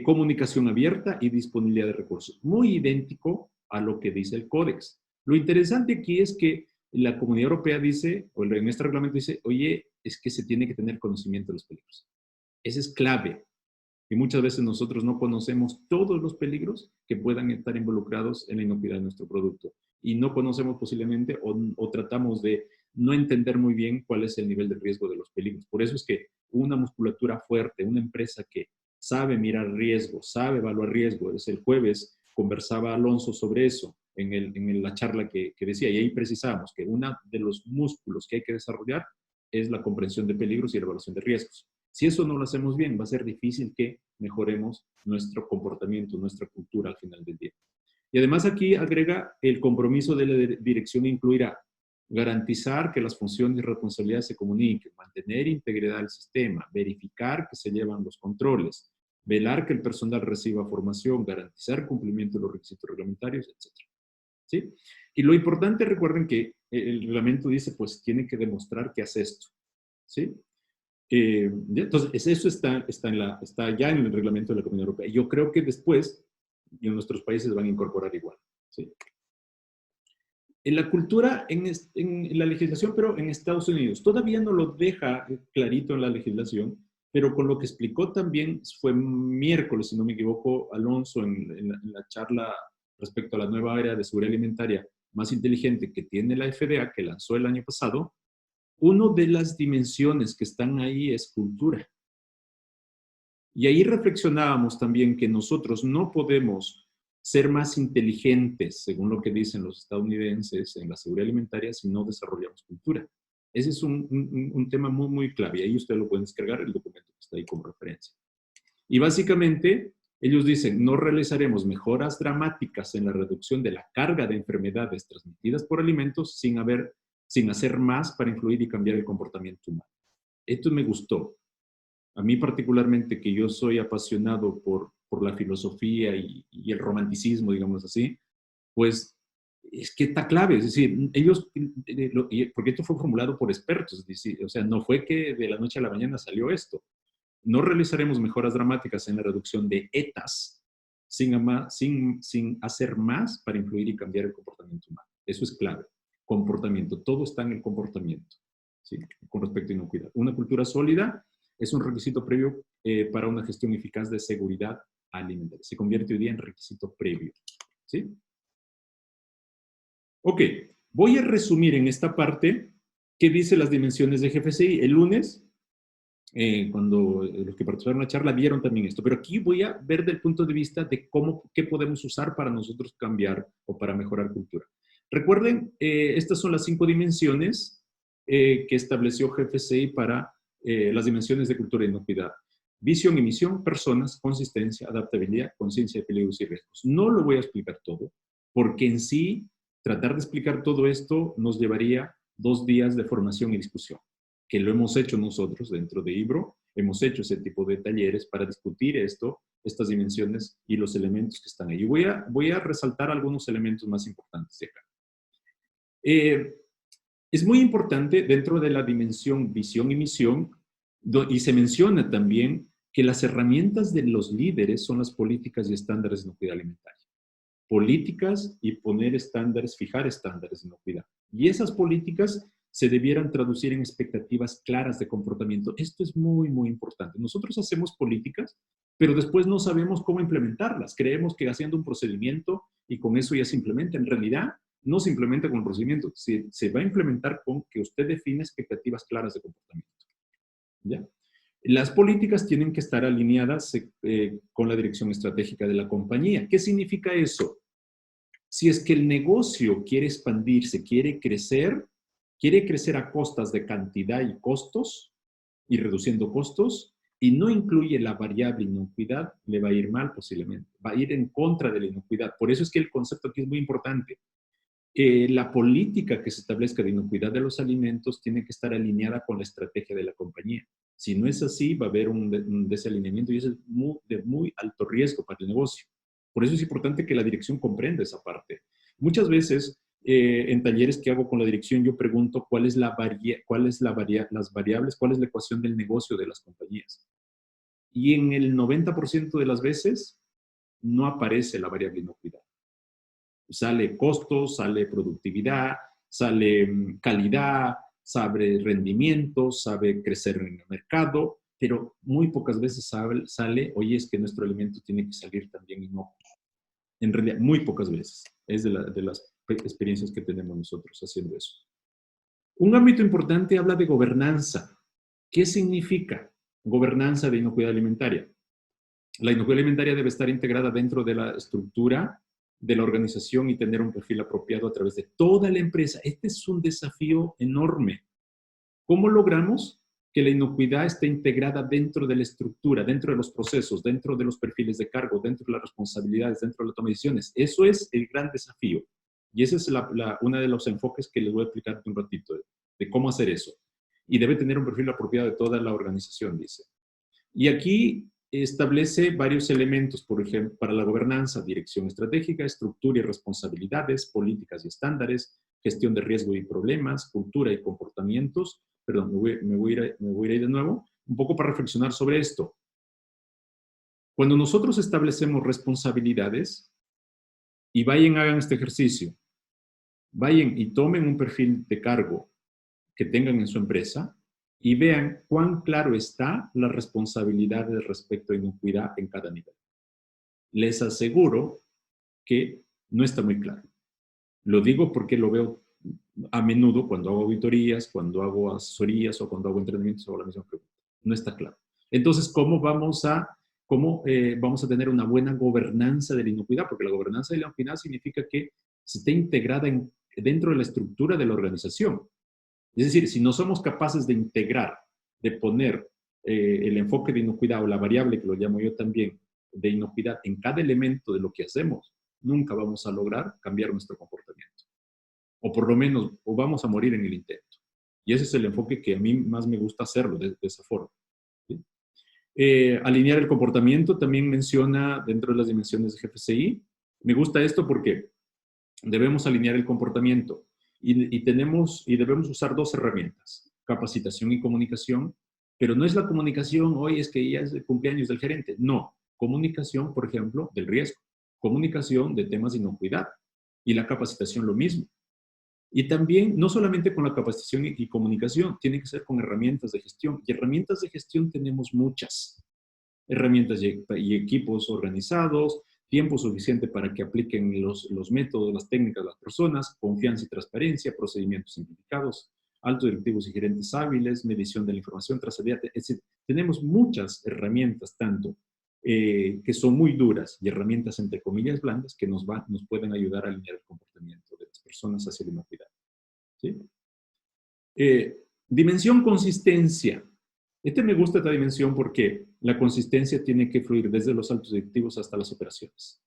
Comunicación abierta y disponibilidad de recursos. Muy idéntico a lo que dice el Códex. Lo interesante aquí es que la Comunidad Europea dice, o en este reglamento dice, oye, es que se tiene que tener conocimiento de los peligros. Ese es clave. Y muchas veces nosotros no conocemos todos los peligros que puedan estar involucrados en la inocuidad de nuestro producto. Y no conocemos posiblemente o tratamos de no entender muy bien cuál es el nivel de riesgo de los peligros. Por eso es que una musculatura fuerte, una empresa que sabe mirar riesgo, sabe evaluar riesgo. El jueves conversaba Alonso sobre eso en la charla que decía, y ahí precisamos que uno de los músculos que hay que desarrollar es la comprensión de peligros y la evaluación de riesgos. Si eso no lo hacemos bien, va a ser difícil que mejoremos nuestro comportamiento, nuestra cultura al final del día. Y además aquí agrega el compromiso de la dirección incluirá garantizar que las funciones y responsabilidades se comuniquen, mantener integridad del sistema, verificar que se llevan los controles, velar que el personal reciba formación, garantizar cumplimiento de los requisitos reglamentarios, etc. ¿Sí? Y lo importante, recuerden que el reglamento dice, pues tiene que demostrar que hace esto. ¿Sí? Entonces, eso está ya en el reglamento de la Comunidad Europea. Yo creo que después, en nuestros países van a incorporar igual. ¿Sí? En la cultura, en la legislación, pero en Estados Unidos, todavía no lo deja clarito en la legislación, pero con lo que explicó también, fue miércoles, si no me equivoco, Alonso, en la charla respecto a la nueva área de seguridad alimentaria más inteligente que tiene la FDA, que lanzó el año pasado, una de las dimensiones que están ahí es cultura. Y ahí reflexionábamos también que nosotros no podemos ser más inteligentes, según lo que dicen los estadounidenses en la seguridad alimentaria, si no desarrollamos cultura. Ese es un tema muy, muy clave. Y ahí ustedes lo pueden descargar, el documento que está ahí como referencia. Y básicamente, ellos dicen, no realizaremos mejoras dramáticas en la reducción de la carga de enfermedades transmitidas por alimentos sin hacer más para influir y cambiar el comportamiento humano. Esto me gustó. A mí particularmente, que yo soy apasionado por la filosofía y el romanticismo, digamos así, pues es que está clave. Es decir, ellos, porque esto fue formulado por expertos, o sea, no fue que de la noche a la mañana salió esto. No realizaremos mejoras dramáticas en la reducción de ETAs sin hacer más para influir y cambiar el comportamiento humano. Eso es clave. Comportamiento. Todo está en el comportamiento, ¿sí? Con respecto a inocuidad. Una cultura sólida es un requisito previo para una gestión eficaz de seguridad alimentaria. Se convierte hoy día en requisito previo, ¿sí? Ok, voy a resumir en esta parte qué dice las dimensiones de GFCI. El lunes, cuando los que participaron en la charla vieron también esto, pero aquí voy a ver del punto de vista de qué podemos usar para nosotros cambiar o para mejorar cultura. Recuerden, estas son las 5 dimensiones que estableció GFCI para las dimensiones de cultura y inocuidad. Visión y misión, personas, consistencia, adaptabilidad, conciencia de peligros y riesgos. No lo voy a explicar todo, porque en sí, tratar de explicar todo esto nos llevaría 2 días de formación y discusión, que lo hemos hecho nosotros dentro de IBRO. Hemos hecho ese tipo de talleres para discutir estas dimensiones y los elementos que están ahí. Voy a resaltar algunos elementos más importantes de acá. Es muy importante dentro de la dimensión visión y misión, y se menciona también que las herramientas de los líderes son las políticas y estándares de inocuidad alimentaria. Políticas y poner estándares, fijar estándares de inocuidad. Y esas políticas se debieran traducir en expectativas claras de comportamiento. Esto es muy, muy importante. Nosotros hacemos políticas, pero después no sabemos cómo implementarlas. Creemos que haciendo un procedimiento y con eso ya se implementa. En realidad, no se implementa con el procedimiento. Se va a implementar con que usted define expectativas claras de comportamiento. ¿Ya? Las políticas tienen que estar alineadas con la dirección estratégica de la compañía. ¿Qué significa eso? Si es que el negocio quiere expandirse, quiere crecer a costas de cantidad y costos, y reduciendo costos, y no incluye la variable inocuidad, le va a ir mal posiblemente. Va a ir en contra de la inocuidad. Por eso es que el concepto aquí es muy importante. La política que se establezca de inocuidad de los alimentos tiene que estar alineada con la estrategia de la compañía. Si no es así, va a haber un desalineamiento y eso es de muy alto riesgo para el negocio. Por eso es importante que la dirección comprenda esa parte. Muchas veces, en talleres que hago con la dirección, yo pregunto cuál es las variables, cuál es la ecuación del negocio de las compañías. Y en el 90% de las veces, no aparece la variable inocuidad. Sale costos, sale productividad, sale calidad, sabe rendimiento, sabe crecer en el mercado, pero muy pocas veces sale, oye, es que nuestro alimento tiene que salir también inocuo. En realidad, muy pocas veces. Es de las experiencias que tenemos nosotros haciendo eso. Un ámbito importante habla de gobernanza. ¿Qué significa gobernanza de inocuidad alimentaria? La inocuidad alimentaria debe estar integrada dentro de la estructura de la organización y tener un perfil apropiado a través de toda la empresa. Este es un desafío enorme. ¿Cómo logramos que la inocuidad esté integrada dentro de la estructura, dentro de los procesos, dentro de los perfiles de cargo, dentro de las responsabilidades, dentro de la toma de decisiones. Eso es el gran desafío. Y ese es uno de los enfoques que les voy a explicar un ratito, de cómo hacer eso. Y debe tener un perfil apropiado de toda la organización, dice. Y aquí establece varios elementos, por ejemplo, para la gobernanza: dirección estratégica, estructura y responsabilidades, políticas y estándares, gestión de riesgo y problemas, cultura y comportamientos. Perdón, me voy a ir de nuevo, un poco para reflexionar sobre esto. Cuando nosotros establecemos responsabilidades, y vayan, hagan este ejercicio, vayan y tomen un perfil de cargo que tengan en su empresa y vean cuán claro está la responsabilidad respecto a inocuidad en cada nivel. Les aseguro que no está muy claro. Lo digo porque lo veo a menudo cuando hago auditorías, cuando hago asesorías o cuando hago entrenamientos sobre la misma pregunta. No está claro. Entonces, ¿cómo vamos a tener una buena gobernanza de la inocuidad? Porque la gobernanza de la inocuidad significa que se esté integrada dentro de la estructura de la organización. Es decir, si no somos capaces de integrar, de poner el enfoque de inocuidad o la variable, que lo llamo yo también, de inocuidad en cada elemento de lo que hacemos, nunca vamos a lograr cambiar nuestro comportamiento. O por lo menos, o vamos a morir en el intento. Y ese es el enfoque que a mí más me gusta hacerlo, de esa forma. ¿Sí? Alinear el comportamiento también menciona dentro de las dimensiones de GFCI. Me gusta esto porque debemos alinear el comportamiento y debemos usar dos herramientas: capacitación y comunicación. Pero no es la comunicación, hoy es que ya es el cumpleaños del gerente. No, comunicación, por ejemplo, del riesgo. Comunicación de temas de inocuidad. Y la capacitación lo mismo. Y también, no solamente con la capacitación y comunicación, tiene que ser con herramientas de gestión. Y herramientas de gestión tenemos muchas. Herramientas y equipos organizados, tiempo suficiente para que apliquen los métodos, las técnicas de las personas, confianza y transparencia, procedimientos simplificados, altos directivos y gerentes hábiles, medición de la información, trazabilidad. Es decir, tenemos muchas herramientas, tanto que son muy duras y herramientas entre comillas blandas que nos pueden ayudar a alinear el comportamiento de las personas hacia la inocuidad. ¿Sí? Dimensión consistencia. Me gusta esta dimensión porque la consistencia tiene que fluir desde los altos directivos hasta las operaciones.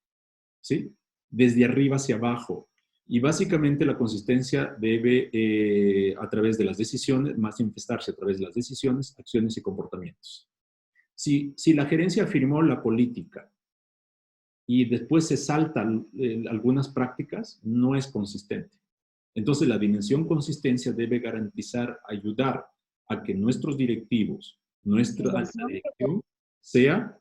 ¿Sí? Desde arriba hacia abajo. Y básicamente la consistencia debe, a través de las decisiones, manifestarse a través de las decisiones, acciones y comportamientos. Si la gerencia afirmó la política y después se saltan algunas prácticas, no es consistente. Entonces, la dimensión consistencia debe garantizar, ayudar a que nuestros directivos, nuestra alta dirección, sea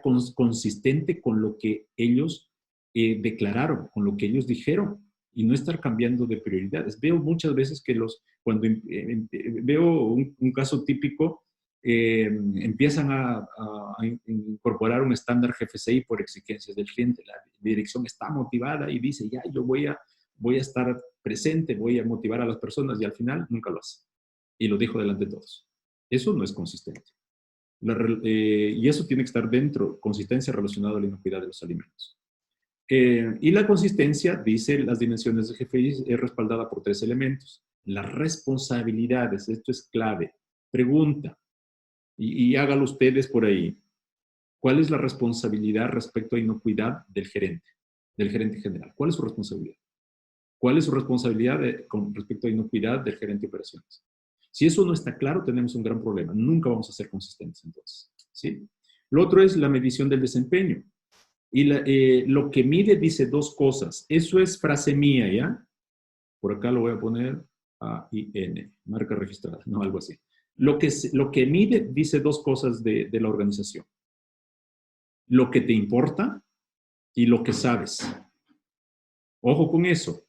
consistente con lo que ellos declararon, con lo que ellos dijeron, y no estar cambiando de prioridades. Veo muchas veces que cuando veo un caso típico, empiezan a incorporar un estándar GFCI por exigencias del cliente. La dirección está motivada y dice, ya, yo voy a estar presente, voy a motivar a las personas, y al final nunca lo hace. Y lo dijo delante de todos. Eso no es consistente. Y eso tiene que estar dentro, consistencia relacionada a la inocuidad de los alimentos. Y la consistencia, dice las dimensiones de GFCI, es respaldada por 3 elementos. Las responsabilidades, esto es clave. Pregunta, y hágalo ustedes por ahí. ¿Cuál es la responsabilidad respecto a inocuidad del gerente general? ¿Cuál es su responsabilidad? ¿Cuál es su responsabilidad con respecto a inocuidad del gerente de operaciones? Si eso no está claro, tenemos un gran problema. Nunca vamos a ser consistentes entonces. ¿Sí? Lo otro es la medición del desempeño. Y lo que mide dice 2 cosas. Eso es frase mía, ¿ya? Por acá lo voy a poner AIN, marca registrada, no algo así. Lo que mide dice 2 cosas de la organización. Lo que te importa y lo que sabes. Ojo con eso.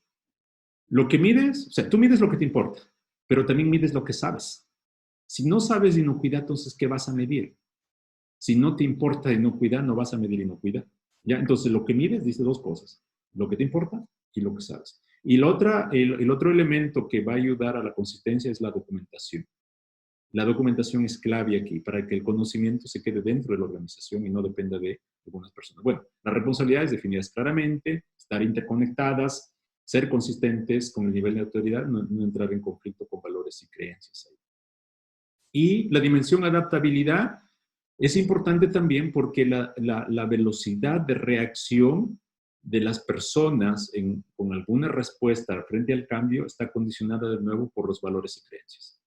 Lo que mides, o sea, tú mides lo que te importa, pero también mides lo que sabes. Si no sabes de inocuidad, entonces, ¿qué vas a medir? Si no te importa inocuidad, no vas a medir inocuidad. ¿Ya? Entonces, lo que mides dice 2 cosas. Lo que te importa y lo que sabes. Y el otro elemento que va a ayudar a la consistencia es la documentación. La documentación es clave aquí para que el conocimiento se quede dentro de la organización y no dependa de algunas personas. Bueno, las responsabilidades definidas claramente, estar interconectadas, ser consistentes con el nivel de autoridad, no entrar en conflicto con valores y creencias ahí. Y la dimensión adaptabilidad es importante también porque la velocidad de reacción de las personas con alguna respuesta frente al cambio está condicionada de nuevo por los valores y creencias.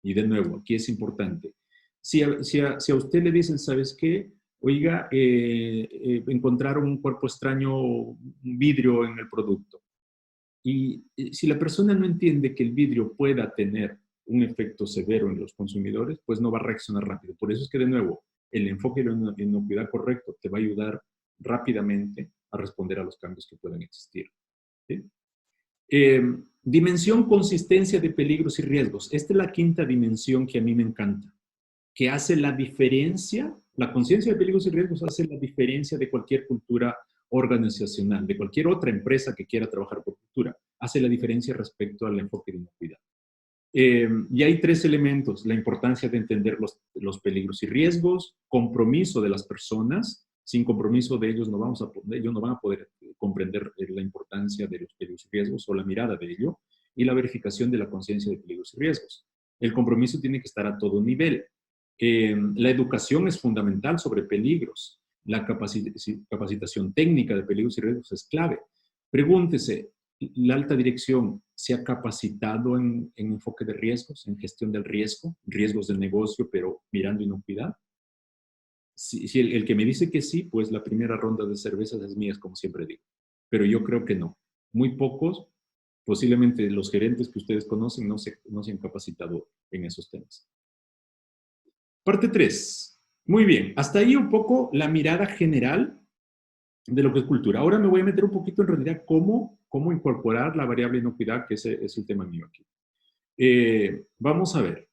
Y de nuevo, aquí es importante. Si a usted le dicen, ¿sabes qué? Oiga, encontraron un cuerpo extraño, un vidrio en el producto. Y si la persona no entiende que el vidrio pueda tener un efecto severo en los consumidores, pues no va a reaccionar rápido. Por eso es que, de nuevo, el enfoque de la inocuidad correcto te va a ayudar rápidamente a responder a los cambios que puedan existir. ¿Sí? Dimensión, consistencia de peligros y riesgos. Esta es la quinta dimensión que a mí me encanta, que hace la diferencia, la conciencia de peligros y riesgos hace la diferencia de cualquier cultura organizacional, de cualquier otra empresa que quiera trabajar por cultura, hace la diferencia respecto al enfoque de inocuidad. Y hay tres elementos: la importancia de entender los peligros y riesgos, compromiso de las personas. Sin compromiso de ellos ellos no van a poder comprender la importancia de los peligros y riesgos o la mirada de ello, y la verificación de la conciencia de peligros y riesgos. El compromiso tiene que estar a todo nivel. La educación es fundamental sobre peligros. La capacitación técnica de peligros y riesgos es clave. Pregúntese, ¿la alta dirección se ha capacitado en enfoque de riesgos, en gestión del riesgo, riesgos del negocio, pero mirando inocuidad? Si el que me dice que sí, pues la primera ronda de cervezas es mía, como siempre digo. Pero yo creo que no. Muy pocos, posiblemente los gerentes que ustedes conocen, no se han capacitado en esos temas. Parte 3. Muy bien. Hasta ahí un poco la mirada general de lo que es cultura. Ahora me voy a meter un poquito en realidad cómo incorporar la variable inocuidad, que ese es el tema mío aquí. Vamos a ver.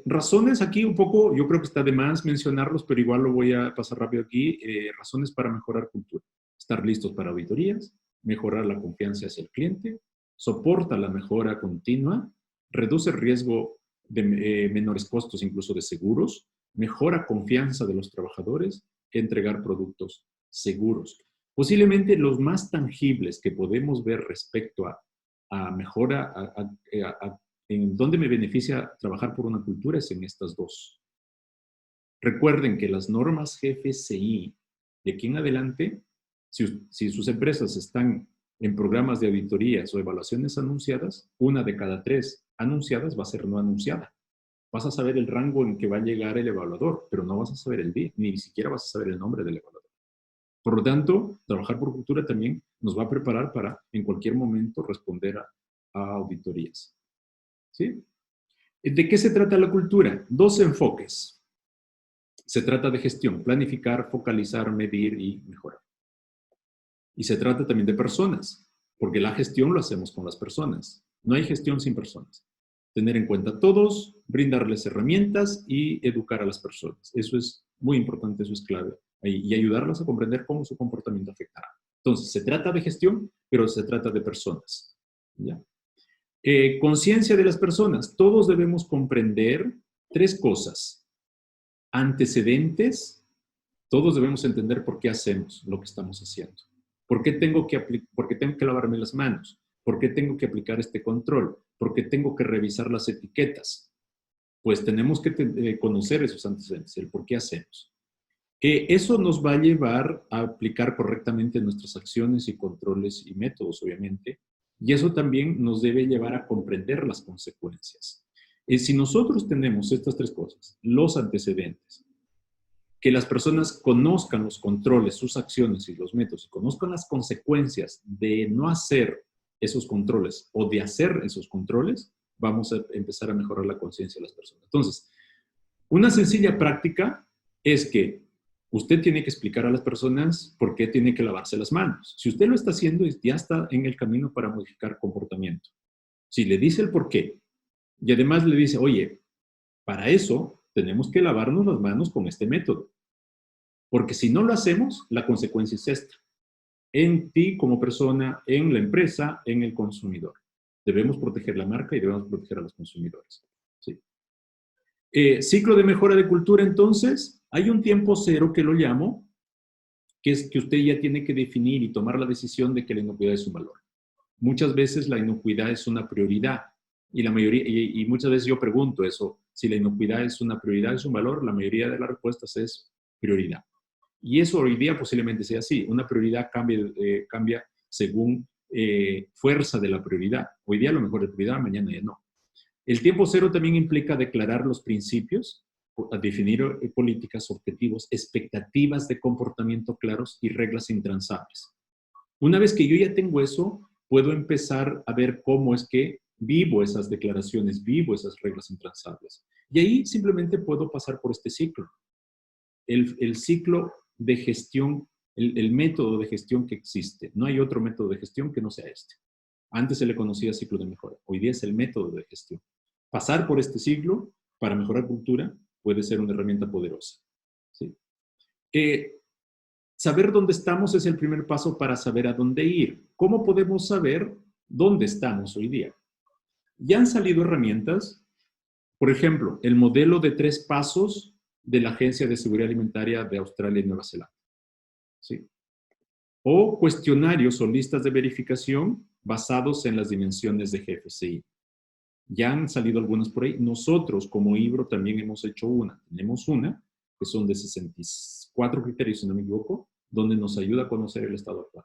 Razones aquí un poco, yo creo que está de más mencionarlos, pero igual lo voy a pasar rápido aquí. Razones para mejorar cultura. Estar listos para auditorías, mejorar la confianza hacia el cliente, soporta la mejora continua, reduce el riesgo de menores costos, incluso de seguros, mejora confianza de los trabajadores, entregar productos seguros. Posiblemente los más tangibles que podemos ver respecto a mejora, en dónde me beneficia trabajar por una cultura es en estas dos. Recuerden que las normas GFCI, de aquí en adelante, si sus empresas están en programas de auditorías o evaluaciones anunciadas, una de cada 3 anunciadas va a ser no anunciada. Vas a saber el rango en que va a llegar el evaluador, pero no vas a saber el día, ni siquiera vas a saber el nombre del evaluador. Por lo tanto, trabajar por cultura también nos va a preparar para, en cualquier momento, responder a auditorías. ¿Sí? ¿De qué se trata la cultura? 2 enfoques. Se trata de gestión, planificar, focalizar, medir y mejorar. Y se trata también de personas, porque la gestión lo hacemos con las personas. No hay gestión sin personas. Tener en cuenta a todos, brindarles herramientas y educar a las personas. Eso es muy importante, eso es clave. Y ayudarlas a comprender cómo su comportamiento afectará. Entonces, se trata de gestión, pero se trata de personas. ¿Ya? Conciencia de las personas. Todos debemos comprender 3 cosas. Antecedentes. Todos debemos entender por qué hacemos lo que estamos haciendo. ¿Por qué tengo que lavarme las manos? ¿Por qué tengo que aplicar este control? ¿Por qué tengo que revisar las etiquetas? Pues tenemos que conocer esos antecedentes, el por qué hacemos. Eso nos va a llevar a aplicar correctamente nuestras acciones y controles y métodos, obviamente, y eso también nos debe llevar a comprender las consecuencias. Si nosotros tenemos estas 3 cosas, los antecedentes, que las personas conozcan los controles, sus acciones y los métodos, y conozcan las consecuencias de no hacer esos controles o de hacer esos controles, vamos a empezar a mejorar la conciencia de las personas. Entonces, una sencilla práctica es que usted tiene que explicar a las personas por qué tiene que lavarse las manos. Si usted lo está haciendo, ya está en el camino para modificar comportamiento. Si le dice el por qué y además le dice, oye, para eso tenemos que lavarnos las manos con este método. Porque si no lo hacemos, la consecuencia es esta. En ti como persona, en la empresa, en el consumidor. Debemos proteger la marca y debemos proteger a los consumidores. ¿Sí? Ciclo de mejora de cultura, entonces, hay un tiempo cero que lo llamo, que es que usted ya tiene que definir y tomar la decisión de que la inocuidad es un valor. Muchas veces la inocuidad es una prioridad y muchas veces yo pregunto eso, Si la inocuidad es una prioridad, es un valor, la mayoría de las respuestas es prioridad. Y eso hoy día posiblemente sea así. Una prioridad cambia según fuerza de la prioridad. Hoy día a lo mejor es prioridad, mañana ya no. El tiempo cero también implica declarar los principios, definir políticas, objetivos, expectativas de comportamiento claros y reglas intransables. Una vez que yo ya tengo eso, puedo empezar a ver cómo es que vivo esas declaraciones, vivo esas reglas intransables. Y ahí simplemente puedo pasar por este ciclo. El ciclo de gestión, el método de gestión que existe. No hay otro método de gestión que no sea este. Antes se le conocía ciclo de mejora. Hoy día es el método de gestión. Pasar por este ciclo para mejorar cultura puede ser una herramienta poderosa. ¿Sí? Saber dónde estamos es el primer paso para saber a dónde ir. ¿Cómo podemos saber dónde estamos hoy día? Ya han salido herramientas, por ejemplo, el modelo de 3 pasos de la Agencia de Seguridad Alimentaria de Australia y Nueva Zelanda. ¿Sí? O cuestionarios o listas de verificación basados en las dimensiones de GFCI. Ya han salido algunas por ahí. Nosotros, como IBRO, también hemos hecho una. Tenemos una, que son de 64 criterios, si no me equivoco, donde nos ayuda a conocer el estado actual.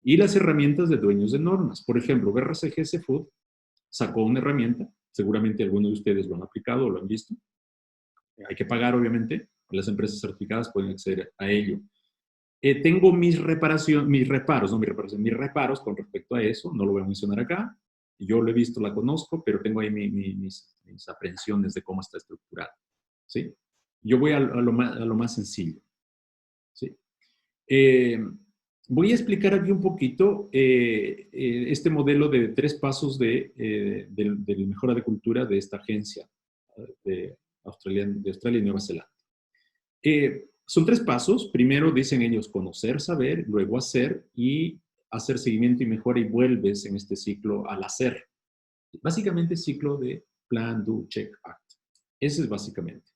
Y las herramientas de dueños de normas. Por ejemplo, BRCGS Food sacó una herramienta, seguramente algunos de ustedes lo han aplicado o lo han visto. Hay que pagar, obviamente. Las empresas certificadas pueden acceder a ello. Tengo mis reparos con respecto a eso. No lo voy a mencionar acá. Yo lo he visto, la conozco, pero tengo ahí mis aprensiones de cómo está estructurado. ¿Sí? Yo voy a lo más sencillo. ¿Sí? Voy a explicar aquí un poquito este modelo de 3 pasos de mejora de cultura de esta agencia de Australia y Nueva Zelanda. Son 3 pasos. Primero dicen ellos conocer, saber, luego hacer y hacer seguimiento y mejora y vuelves en este ciclo al hacer. Básicamente ciclo de plan, do, check, act. Ese es básicamente.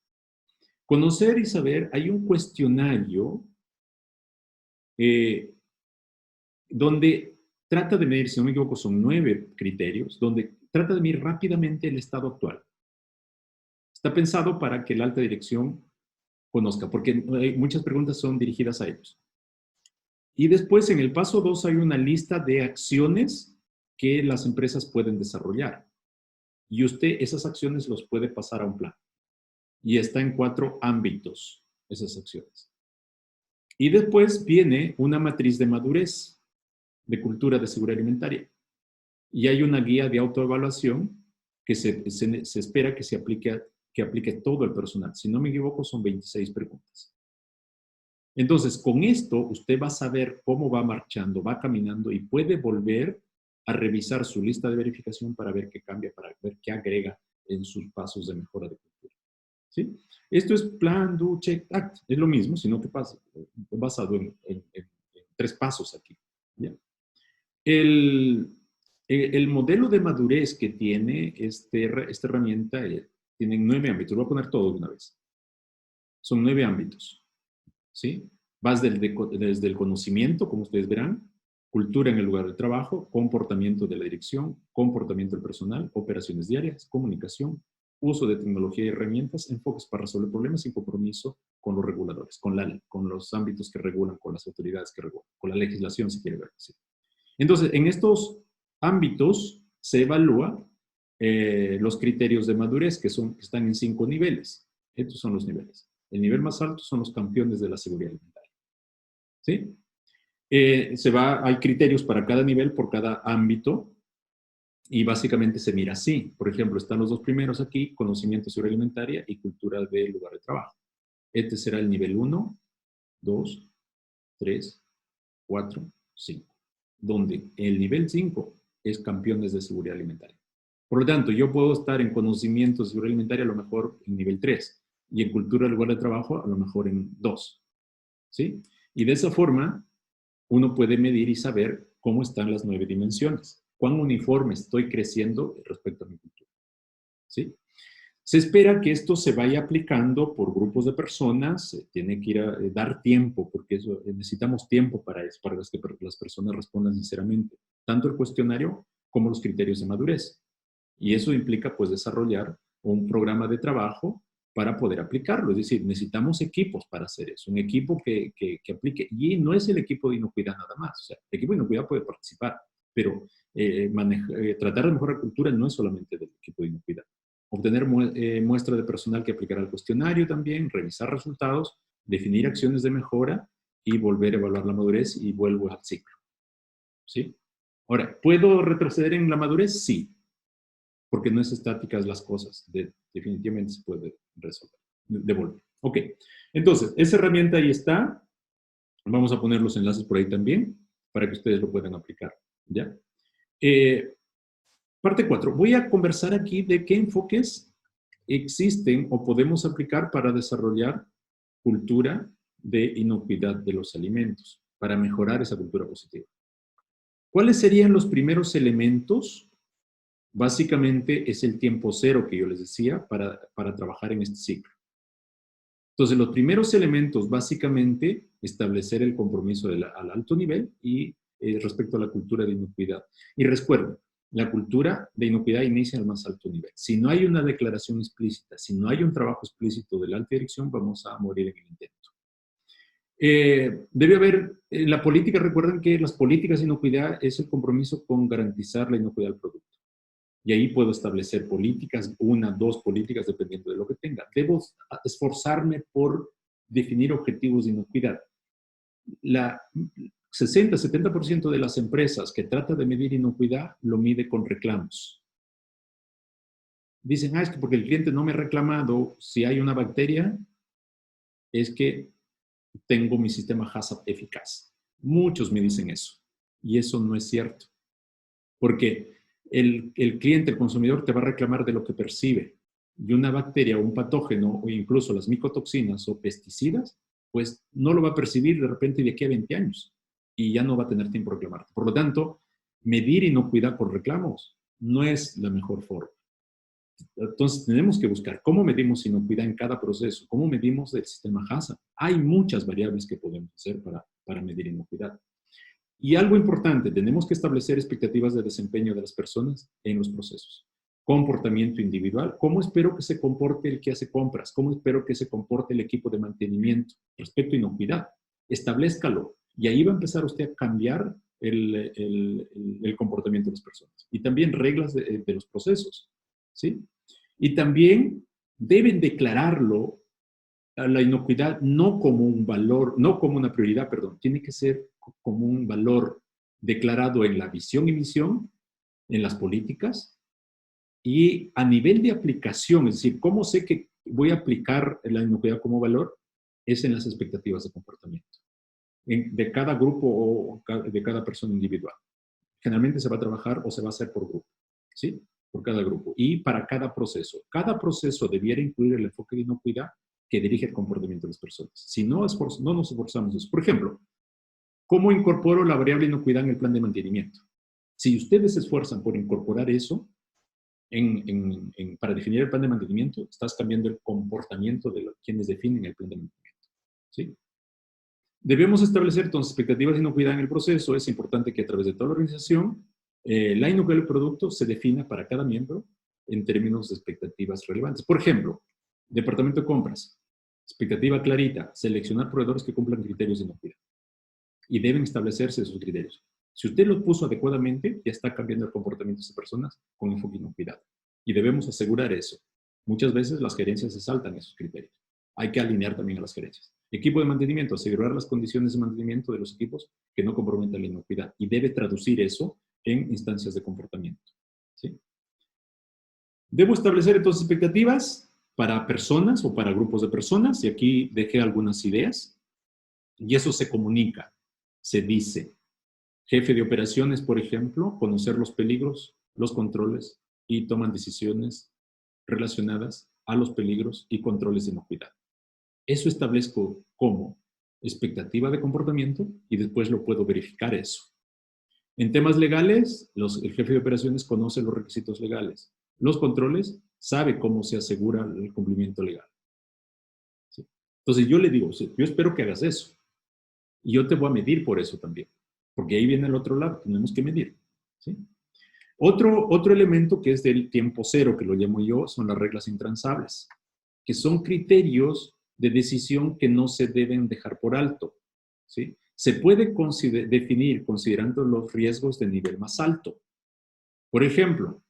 Conocer y saber, hay un cuestionario donde trata de medir, si no me equivoco, son 9 criterios, donde trata de medir rápidamente el estado actual. Está pensado para que la alta dirección conozca, porque muchas preguntas son dirigidas a ellos. Y después, en el paso 2, hay una lista de acciones que las empresas pueden desarrollar. Y usted esas acciones los puede pasar a un plan. Y está en 4 ámbitos, esas acciones. Y después viene una matriz de madurez, de cultura de seguridad alimentaria. Y hay una guía de autoevaluación que se espera que aplique todo el personal. Si no me equivoco, son 26 preguntas. Entonces, con esto, usted va a saber cómo va marchando, va caminando y puede volver a revisar su lista de verificación para ver qué cambia, para ver qué agrega en sus pasos de mejora de cultura. ¿Sí? Esto es plan, do, check, act. Es lo mismo, sino que pasa basado en 3 pasos aquí. ¿Ya? El modelo de madurez que tiene esta herramienta tiene 9 ámbitos. Lo voy a poner todo de una vez. Son 9 ámbitos. ¿Sí? Vas desde el conocimiento, como ustedes verán, cultura en el lugar de trabajo, comportamiento de la dirección, comportamiento del personal, operaciones diarias, comunicación, uso de tecnología y herramientas, enfoques para resolver problemas y compromiso con los reguladores, con los ámbitos que regulan, con las autoridades que regulan, con la legislación, si quiere ver. ¿Sí? Entonces, en estos ámbitos se evalúa los criterios de madurez, que están en 5 niveles. Estos son los niveles. El nivel más alto son los campeones de la seguridad alimentaria. ¿Sí? Hay criterios para cada nivel, por cada ámbito, y básicamente se mira así. Por ejemplo, están los 2 primeros aquí, conocimiento de seguridad alimentaria y cultura del lugar de trabajo. Este será el nivel 1, 2, 3, 4, 5. Donde el nivel 5 es campeones de seguridad alimentaria. Por lo tanto, yo puedo estar en conocimiento de seguridad alimentaria a lo mejor en nivel 3 y en cultura del lugar de trabajo a lo mejor en 2. ¿Sí? Y de esa forma, uno puede medir y saber cómo están las 9 dimensiones. Cuán uniforme estoy creciendo respecto a mi cultura. ¿Sí? Se espera que esto se vaya aplicando por grupos de personas, tiene que ir a dar tiempo, porque necesitamos tiempo para eso, para que las personas respondan sinceramente, tanto el cuestionario como los criterios de madurez. Y eso implica, pues, desarrollar un programa de trabajo para poder aplicarlo. Es decir, necesitamos equipos para hacer eso, un equipo que aplique. Y no es el equipo de inocuidad nada más. O sea, el equipo de inocuidad puede participar, pero tratar de mejorar cultura no es solamente del equipo de inocuidad. Obtener muestra de personal que aplicará el cuestionario también, revisar resultados, definir acciones de mejora y volver a evaluar la madurez y vuelvo al ciclo. ¿Sí? Ahora, ¿puedo retroceder en la madurez? Sí, porque no es estáticas las cosas. Definitivamente se puede resolver, devolver. Ok, entonces, esa herramienta ahí está. Vamos a poner los enlaces por ahí también para que ustedes lo puedan aplicar. ¿Ya? Parte 4. Voy a conversar aquí de qué enfoques existen o podemos aplicar para desarrollar cultura de inocuidad de los alimentos, para mejorar esa cultura positiva. ¿Cuáles serían los primeros elementos? Básicamente es el tiempo cero que yo les decía para trabajar en este ciclo. Entonces, los primeros elementos, básicamente, establecer el compromiso al alto nivel y respecto a la cultura de inocuidad. Y recuerden, la cultura de inocuidad inicia al más alto nivel. Si no hay una declaración explícita, si no hay un trabajo explícito de la alta dirección, vamos a morir en el intento. Debe haber, la política, recuerden que las políticas de inocuidad es el compromiso con garantizar la inocuidad del producto. Y ahí puedo establecer políticas, 1, 2 políticas, dependiendo de lo que tenga. Debo esforzarme por definir objetivos de inocuidad. La 60-70% de las empresas que tratan de medir inocuidad lo mide con reclamos. Dicen, es que porque el cliente no me ha reclamado si hay una bacteria, es que tengo mi sistema HACCP eficaz. Muchos me dicen eso. Y eso no es cierto. Porque el cliente, el consumidor, te va a reclamar de lo que percibe. Y una bacteria o un patógeno, o incluso las micotoxinas o pesticidas, pues no lo va a percibir de repente de aquí a 20 años. Y ya no va a tener tiempo de reclamarte. Por lo tanto, medir inocuidad por reclamos no es la mejor forma. Entonces, tenemos que buscar cómo medimos inocuidad en cada proceso, cómo medimos el sistema HACCP. Hay muchas variables que podemos hacer para medir inocuidad. Y algo importante, tenemos que establecer expectativas de desempeño de las personas en los procesos. Comportamiento individual, ¿cómo espero que se comporte el que hace compras? ¿Cómo espero que se comporte el equipo de mantenimiento respecto a inocuidad? Establezcalo. Y ahí va a empezar usted a cambiar el comportamiento de las personas. Y también reglas de los procesos, ¿sí? Y también deben declararlo a la inocuidad no como un valor, no como una prioridad, perdón, tiene que ser como un valor declarado en la visión y misión, en las políticas, y a nivel de aplicación, es decir, ¿cómo sé que voy a aplicar la inocuidad como valor? Es en las expectativas de comportamiento, de cada grupo o de cada persona individual. Generalmente se va a trabajar o se va a hacer por grupo, ¿sí? Por cada grupo. Y para cada proceso. Cada proceso debiera incluir el enfoque de inocuidad que dirige el comportamiento de las personas. Si no, no nos esforzamos eso. Por ejemplo, ¿cómo incorporo la variable inocuidad en el plan de mantenimiento? Si ustedes se esfuerzan por incorporar eso para definir el plan de mantenimiento, estás cambiando el comportamiento de quienes definen el plan de mantenimiento, ¿sí? Debemos establecer entonces expectativas de inocuidad en el proceso. Es importante que a través de toda la organización, la inocuidad del producto se defina para cada miembro en términos de expectativas relevantes. Por ejemplo, departamento de compras, expectativa clarita, seleccionar proveedores que cumplan criterios de inocuidad. Y deben establecerse esos criterios. Si usted los puso adecuadamente, ya está cambiando el comportamiento de esas personas con enfoque de inocuidad. Y debemos asegurar eso. Muchas veces las gerencias se saltan esos criterios. Hay que alinear también a las gerencias. Equipo de mantenimiento, asegurar las condiciones de mantenimiento de los equipos que no comprometan la inocuidad. Y debe traducir eso en instancias de comportamiento, ¿sí? Debo establecer entonces expectativas para personas o para grupos de personas. Y aquí dejé algunas ideas. Y eso se comunica, se dice. Jefe de operaciones, por ejemplo, conocer los peligros, los controles y toman decisiones relacionadas a los peligros y controles de inocuidad. Eso establezco como expectativa de comportamiento y después lo puedo verificar eso. En temas legales, el jefe de operaciones conoce los requisitos legales. Los controles, sabe cómo se asegura el cumplimiento legal, ¿sí? Entonces yo le digo, yo espero que hagas eso. Y yo te voy a medir por eso también. Porque ahí viene el otro lado, tenemos que medir, ¿sí? Otro elemento que es del tiempo cero, que lo llamo yo, son las reglas intransables, que son criterios de decisión que no se deben dejar por alto, ¿sí? Se puede definir considerando los riesgos de nivel más alto. Por ejemplo,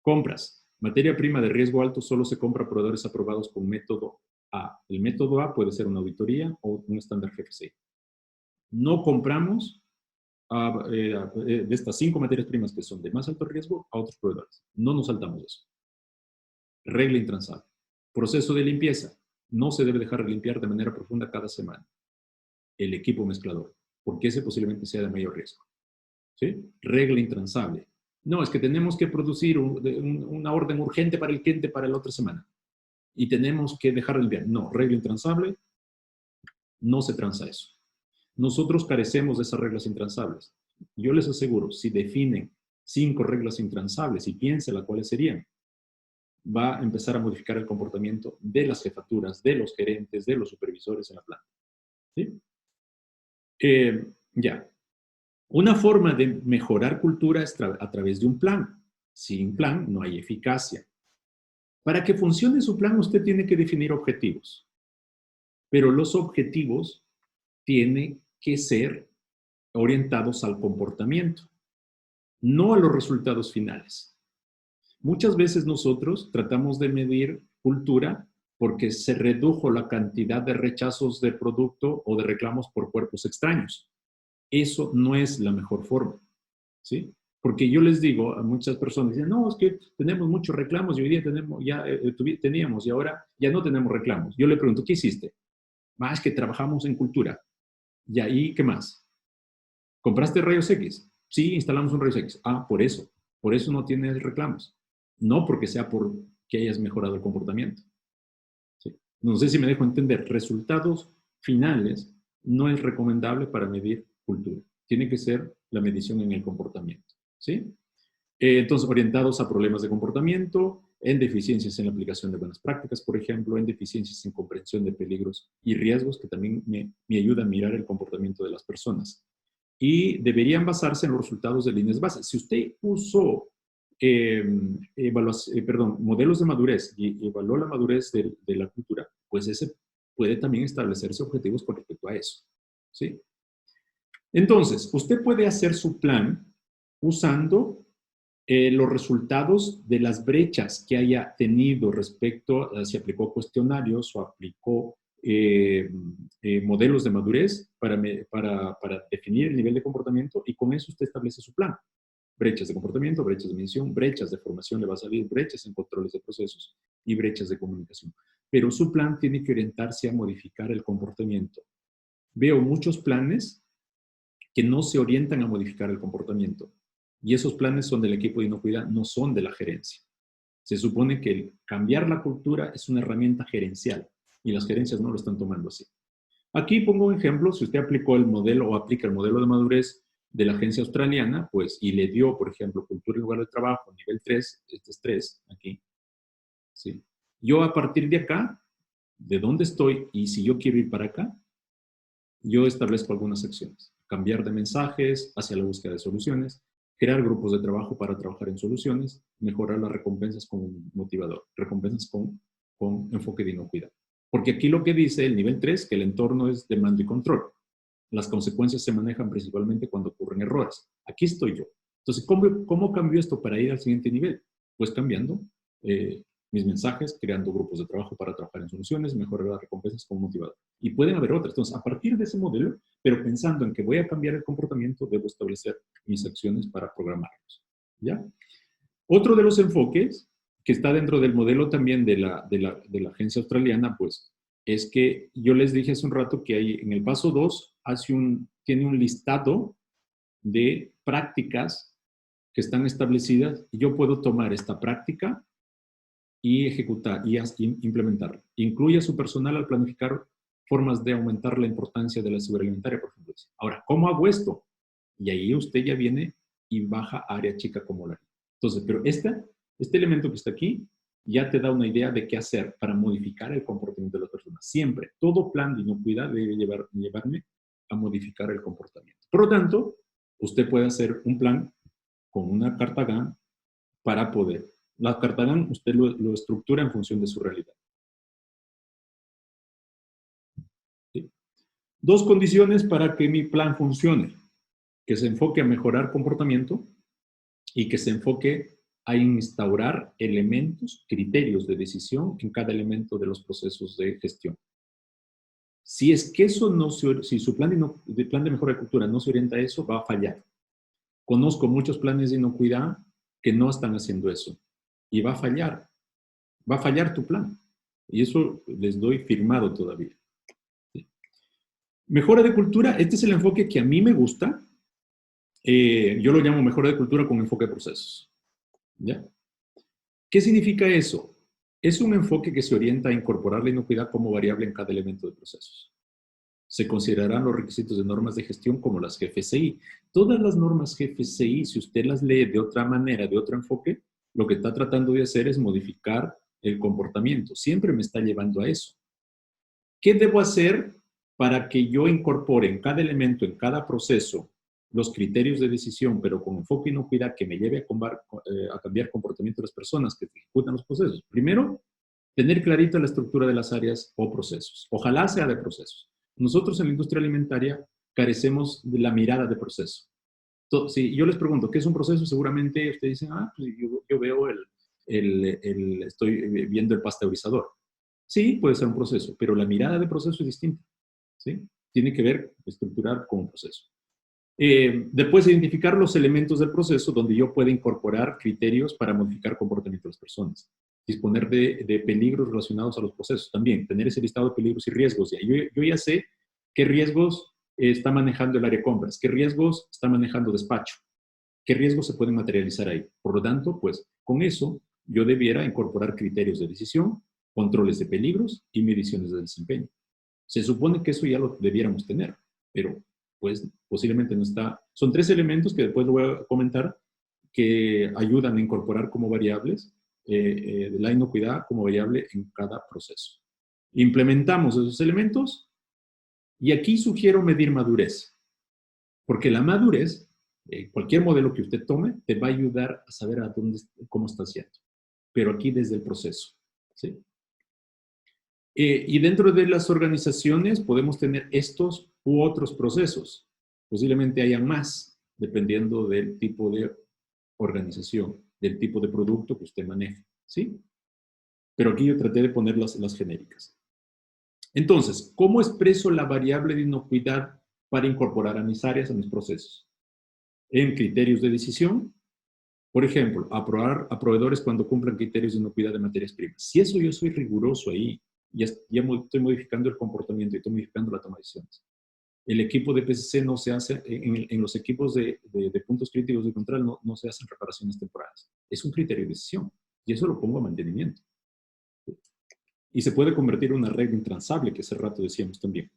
compras. Materia prima de riesgo alto solo se compra a proveedores aprobados con método A. El método A puede ser una auditoría o un estándar GFCI. No compramos de estas 5 materias primas que son de más alto riesgo a otros proveedores. No nos saltamos eso. Regla intransable. Proceso de limpieza. No se debe dejar de limpiar de manera profunda cada semana el equipo mezclador, porque ese posiblemente sea de mayor riesgo. ¿Sí? Regla intransable. No, es que tenemos que producir una orden urgente para el cliente para la otra semana y tenemos que dejar de limpiar. No, regla intransable, no se transa eso. Nosotros carecemos de esas reglas intransables. Yo les aseguro, si definen 5 reglas intransables y piensen las cuáles serían, va a empezar a modificar el comportamiento de las jefaturas, de los gerentes, de los supervisores en la planta. ¿Sí? Ya. Una forma de mejorar cultura es a través de un plan. Sin plan no hay eficacia. Para que funcione su plan, usted tiene que definir objetivos. Pero los objetivos tienen que ser orientados al comportamiento, no a los resultados finales. Muchas veces nosotros tratamos de medir cultura porque se redujo la cantidad de rechazos de producto o de reclamos por cuerpos extraños. Eso no es la mejor forma, ¿sí? Porque yo les digo a muchas personas, dicen, no, es que tenemos muchos reclamos y hoy día teníamos y ahora ya no tenemos reclamos. Yo le pregunto, ¿qué hiciste? Más que trabajamos en cultura. ¿Y ahí qué más? ¿Compraste rayos X? Sí, instalamos un rayos X. Ah, por eso no tienes reclamos. No porque sea por que hayas mejorado el comportamiento. ¿Sí? No sé si me dejo entender. Resultados finales no es recomendable para medir cultura. Tiene que ser la medición en el comportamiento. ¿Sí? Entonces, orientados a problemas de comportamiento, en deficiencias en la aplicación de buenas prácticas, por ejemplo, en deficiencias en comprensión de peligros y riesgos, que también me ayuda a mirar el comportamiento de las personas. Y deberían basarse en los resultados de líneas base. Si usted usó modelos de madurez y evaluó la madurez de la cultura, pues ese puede también establecerse objetivos con respecto a eso. ¿Sí? Entonces, usted puede hacer su plan usando los resultados de las brechas que haya tenido respecto a si aplicó cuestionarios o aplicó modelos de madurez para definir el nivel de comportamiento, y con eso usted establece su plan. Brechas de comportamiento, brechas de medición, brechas de formación le va a salir, brechas en controles de procesos y brechas de comunicación. Pero su plan tiene que orientarse a modificar el comportamiento. Veo muchos planes que no se orientan a modificar el comportamiento. Y esos planes son del equipo de inocuidad, no son de la gerencia. Se supone que cambiar la cultura es una herramienta gerencial y las gerencias no lo están tomando así. Aquí pongo un ejemplo. Si usted aplicó el modelo o aplica el modelo de madurez de la agencia australiana, pues, y le dio, por ejemplo, cultura en lugar de trabajo, nivel 3, este es 3, aquí. ¿Sí? Yo a partir de acá, de dónde estoy, y si yo quiero ir para acá, yo establezco algunas acciones. Cambiar de mensajes hacia la búsqueda de soluciones, crear grupos de trabajo para trabajar en soluciones, mejorar las recompensas con un motivador, recompensas con enfoque de inocuidad. Porque aquí lo que dice el nivel 3, que el entorno es de mando y control. Las consecuencias se manejan principalmente cuando ocurren errores. Aquí estoy yo. Entonces, ¿cómo cambio esto para ir al siguiente nivel? Pues cambiando mis mensajes, creando grupos de trabajo para trabajar en soluciones, mejorar las recompensas con motivador. Y pueden haber otras. Entonces, a partir de ese modelo, pero pensando en que voy a cambiar el comportamiento, debo establecer mis acciones para programarlos. ¿Ya? Otro de los enfoques que está dentro del modelo también de la agencia australiana, pues, es que yo les dije hace un rato que hay, en el paso 2 tiene un listado de prácticas que están establecidas, y yo puedo tomar esta práctica y ejecutar y implementarla. Incluye a su personal al planificar formas de aumentar la importancia de la seguridad alimentaria, por ejemplo. Ahora, ¿cómo hago esto? Y ahí usted ya viene y baja área chica como la. Entonces, pero este elemento que está aquí ya te da una idea de qué hacer para modificar el comportamiento de las personas. Siempre, todo plan de inocuidad debe llevarme a modificar el comportamiento. Por lo tanto, usted puede hacer un plan con una carta GAN para poder. La carta GAN usted lo estructura en función de su realidad. ¿Sí? Dos condiciones para que mi plan funcione. Que se enfoque a mejorar comportamiento y que se enfoque a instaurar elementos, criterios de decisión en cada elemento de los procesos de gestión. Si es que eso no si su plan de mejora de cultura no se orienta a eso, va a fallar. Conozco muchos planes de inocuidad que no están haciendo eso y va a fallar. Va a fallar tu plan. Y eso les doy firmado todavía. ¿Sí? Mejora de cultura, este es el enfoque que a mí me gusta. Yo lo llamo mejora de cultura con enfoque de procesos. ¿Ya? ¿Qué significa eso? Es un enfoque que se orienta a incorporar la inocuidad como variable en cada elemento de procesos. Se considerarán los requisitos de normas de gestión como las GFCI. Todas las normas GFCI, si usted las lee de otra manera, de otro enfoque, lo que está tratando de hacer es modificar el comportamiento. Siempre me está llevando a eso. ¿Qué debo hacer para que yo incorpore en cada elemento, en cada proceso, los criterios de decisión, pero con enfoque e inocuidad que me lleve a cambiar comportamiento de las personas que ejecutan los procesos? Primero, tener clarita la estructura de las áreas o procesos. Ojalá sea de procesos. Nosotros en la industria alimentaria carecemos de la mirada de proceso. Si yo les pregunto, ¿qué es un proceso? Seguramente ustedes dicen, pues yo veo estoy viendo el pasteurizador. Sí, puede ser un proceso, pero la mirada de proceso es distinta. ¿Sí? Tiene que ver, estructurar con un proceso. Después, identificar los elementos del proceso donde yo pueda incorporar criterios para modificar comportamiento de las personas. Disponer de peligros relacionados a los procesos también. Tener ese listado de peligros y riesgos. Yo ya sé qué riesgos está manejando el área de compras, qué riesgos está manejando despacho, qué riesgos se pueden materializar ahí. Por lo tanto, pues, con eso yo debiera incorporar criterios de decisión, controles de peligros y mediciones de desempeño. Se supone que eso ya lo debiéramos tener, pero pues posiblemente no está. Son 3 elementos que después lo voy a comentar que ayudan a incorporar como variables la inocuidad como variable en cada proceso. Implementamos esos elementos y aquí sugiero medir madurez, porque la madurez, cualquier modelo que usted tome, te va a ayudar a saber cómo está haciendo, pero aquí desde el proceso. ¿Sí? Y dentro de las organizaciones podemos tener estos u otros procesos. Posiblemente hayan más, dependiendo del tipo de organización, del tipo de producto que usted maneje. ¿Sí? Pero aquí yo traté de poner las genéricas. Entonces, ¿cómo expreso la variable de inocuidad para incorporar a mis áreas, a mis procesos? En criterios de decisión. Por ejemplo, aprobar a proveedores cuando cumplan criterios de inocuidad de materias primas. Si eso yo soy riguroso ahí, ya estoy modificando el comportamiento y estoy modificando la toma de decisiones. El equipo de PCC no se hace, en los equipos de puntos críticos de control no se hacen reparaciones temporales. Es un criterio de decisión y eso lo pongo a mantenimiento. Y se puede convertir en una regla intransable, que hace rato decíamos también.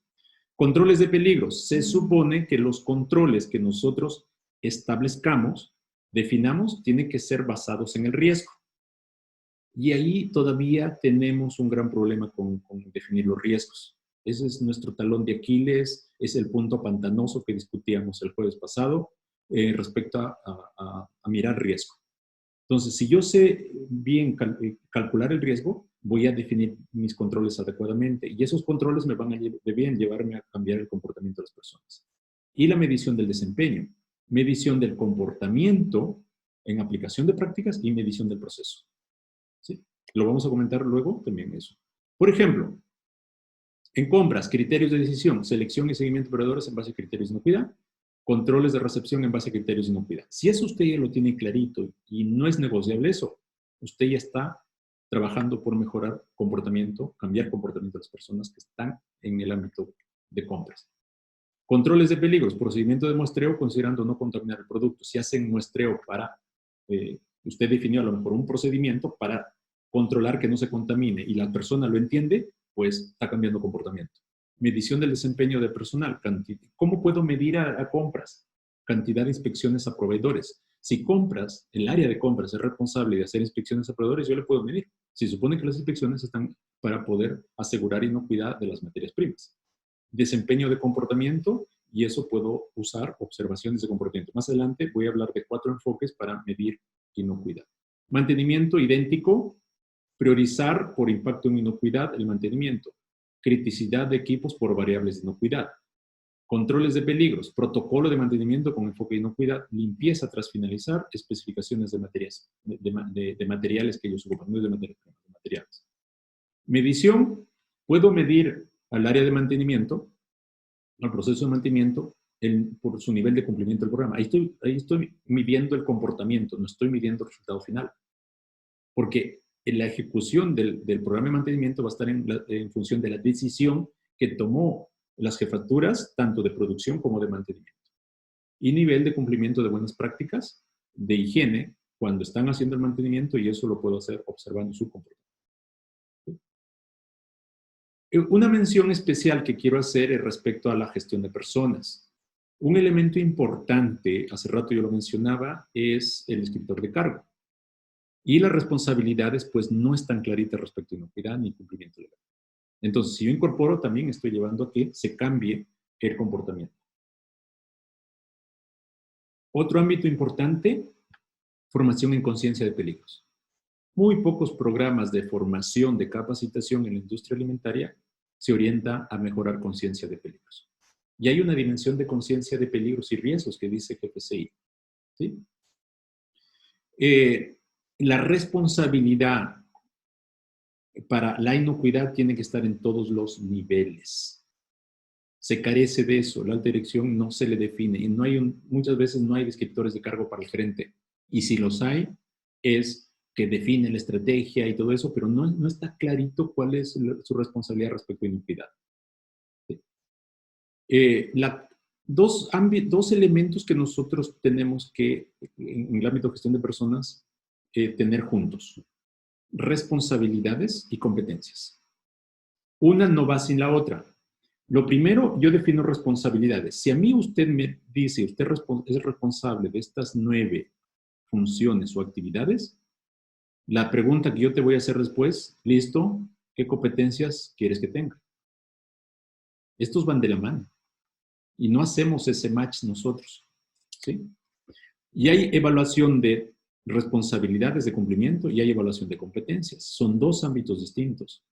Controles de peligros. Se supone que los controles que nosotros establezcamos, definamos, tienen que ser basados en el riesgo. Y ahí todavía tenemos un gran problema con definir los riesgos. Ese es nuestro talón de Aquiles, es el punto pantanoso que discutíamos el jueves pasado respecto a mirar riesgo. Entonces, si yo sé bien calcular el riesgo, voy a definir mis controles adecuadamente y esos controles deben llevarme a cambiar el comportamiento de las personas. Y la medición del desempeño, medición del comportamiento en aplicación de prácticas y medición del proceso. ¿Sí? Lo vamos a comentar luego también eso. Por ejemplo, en compras, criterios de decisión, selección y seguimiento de proveedores en base a criterios de inocuidad, controles de recepción en base a criterios de inocuidad. Si eso usted ya lo tiene clarito y no es negociable eso, usted ya está trabajando por mejorar comportamiento, cambiar comportamiento de las personas que están en el ámbito de compras. Controles de peligros, procedimiento de muestreo considerando no contaminar el producto. Si hacen muestreo para, usted definió a lo mejor un procedimiento para controlar que no se contamine y la persona lo entiende, pues está cambiando comportamiento. Medición del desempeño de personal. ¿Cómo puedo medir a compras? Cantidad de inspecciones a proveedores. Si compras, el área de compras es responsable de hacer inspecciones a proveedores, yo le puedo medir. Se supone que las inspecciones están para poder asegurar inocuidad de las materias primas. Desempeño de comportamiento, y eso puedo usar observaciones de comportamiento. Más adelante voy a hablar de 4 enfoques para medir inocuidad. Mantenimiento idéntico, priorizar por impacto en inocuidad el mantenimiento. Criticidad de equipos por variables de inocuidad. Controles de peligros, protocolo de mantenimiento con enfoque de inocuidad, limpieza tras finalizar, especificaciones de materiales que ellos ocupan, no de materiales. Medición, puedo medir al área de mantenimiento, al proceso de mantenimiento, por su nivel de cumplimiento del programa. Ahí estoy midiendo el comportamiento, no estoy midiendo el resultado final. Porque en la ejecución del programa de mantenimiento va a estar en función de la decisión que tomó las jefaturas, tanto de producción como de mantenimiento. Y nivel de cumplimiento de buenas prácticas, de higiene, cuando están haciendo el mantenimiento, y eso lo puedo hacer observando su comportamiento. Una mención especial que quiero hacer es respecto a la gestión de personas. Un elemento importante, hace rato yo lo mencionaba, es el escritor de cargo. Y las responsabilidades, pues, no están claritas respecto a inocuidad ni cumplimiento legal. Entonces, si yo incorporo, también estoy llevando a que se cambie el comportamiento. Otro ámbito importante, formación en conciencia de peligros. Muy pocos programas de formación, de capacitación en la industria alimentaria se orienta a mejorar conciencia de peligros. Y hay una dimensión de conciencia de peligros y riesgos que dice GPCI. ¿Sí? La responsabilidad para la inocuidad tiene que estar en todos los niveles. Se carece de eso, la alta dirección no se le define y muchas veces no hay descriptores de cargo para el gerente. Y si los hay, es que define la estrategia y todo eso, pero no está clarito cuál es su responsabilidad respecto a inocuidad. ¿Sí? Dos elementos que nosotros tenemos que, en el ámbito de gestión de personas, tener juntos. Responsabilidades y competencias. Una no va sin la otra. Lo primero, yo defino responsabilidades. Si a mí usted me dice, usted es responsable de estas 9 funciones o actividades, la pregunta que yo te voy a hacer después, listo, ¿qué competencias quieres que tenga? Estos van de la mano. Y no hacemos ese match nosotros. ¿Sí? Y hay evaluación de responsabilidades de cumplimiento y hay evaluación de competencias. Son 2 ámbitos distintos.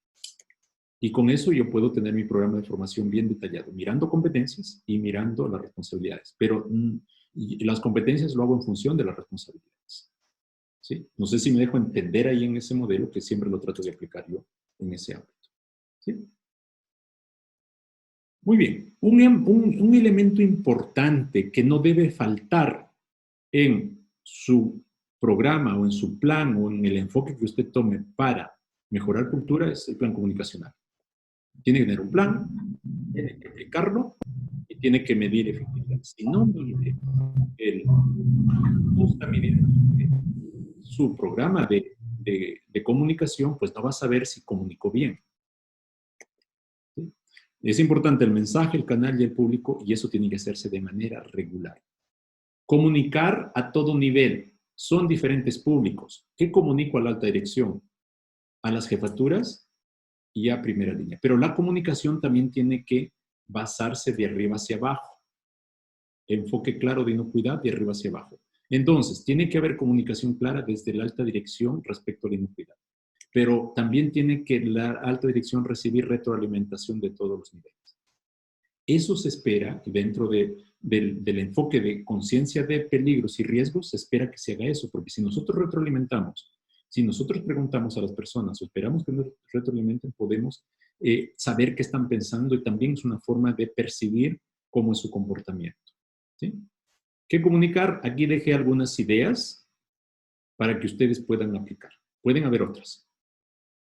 Y con eso yo puedo tener mi programa de formación bien detallado, mirando competencias y mirando las responsabilidades. Pero las competencias lo hago en función de las responsabilidades. ¿Sí? No sé si me dejo entender ahí en ese modelo, que siempre lo trato de aplicar yo en ese ámbito. ¿Sí? Muy bien. Un elemento importante que no debe faltar en su programa o en su plan o en el enfoque que usted tome para mejorar cultura es el plan comunicacional. Tiene que tener un plan, tiene que aplicarlo y tiene que medir efectividad. Si no mide su programa de comunicación, pues no va a saber si comunicó bien. ¿Sí? Es importante el mensaje, el canal y el público, y eso tiene que hacerse de manera regular. Comunicar a todo nivel. Son diferentes públicos. ¿Qué comunico a la alta dirección? A las jefaturas y a primera línea. Pero la comunicación también tiene que basarse de arriba hacia abajo. Enfoque claro de inocuidad de arriba hacia abajo. Entonces, tiene que haber comunicación clara desde la alta dirección respecto a la inocuidad. Pero también tiene que la alta dirección recibir retroalimentación de todos los niveles. Eso se espera, dentro del enfoque de conciencia de peligros y riesgos, se espera que se haga eso, porque si nosotros retroalimentamos, si nosotros preguntamos a las personas o esperamos que nos retroalimenten, podemos saber qué están pensando y también es una forma de percibir cómo es su comportamiento. ¿Sí? ¿Qué comunicar? Aquí dejé algunas ideas para que ustedes puedan aplicar. Pueden haber otras.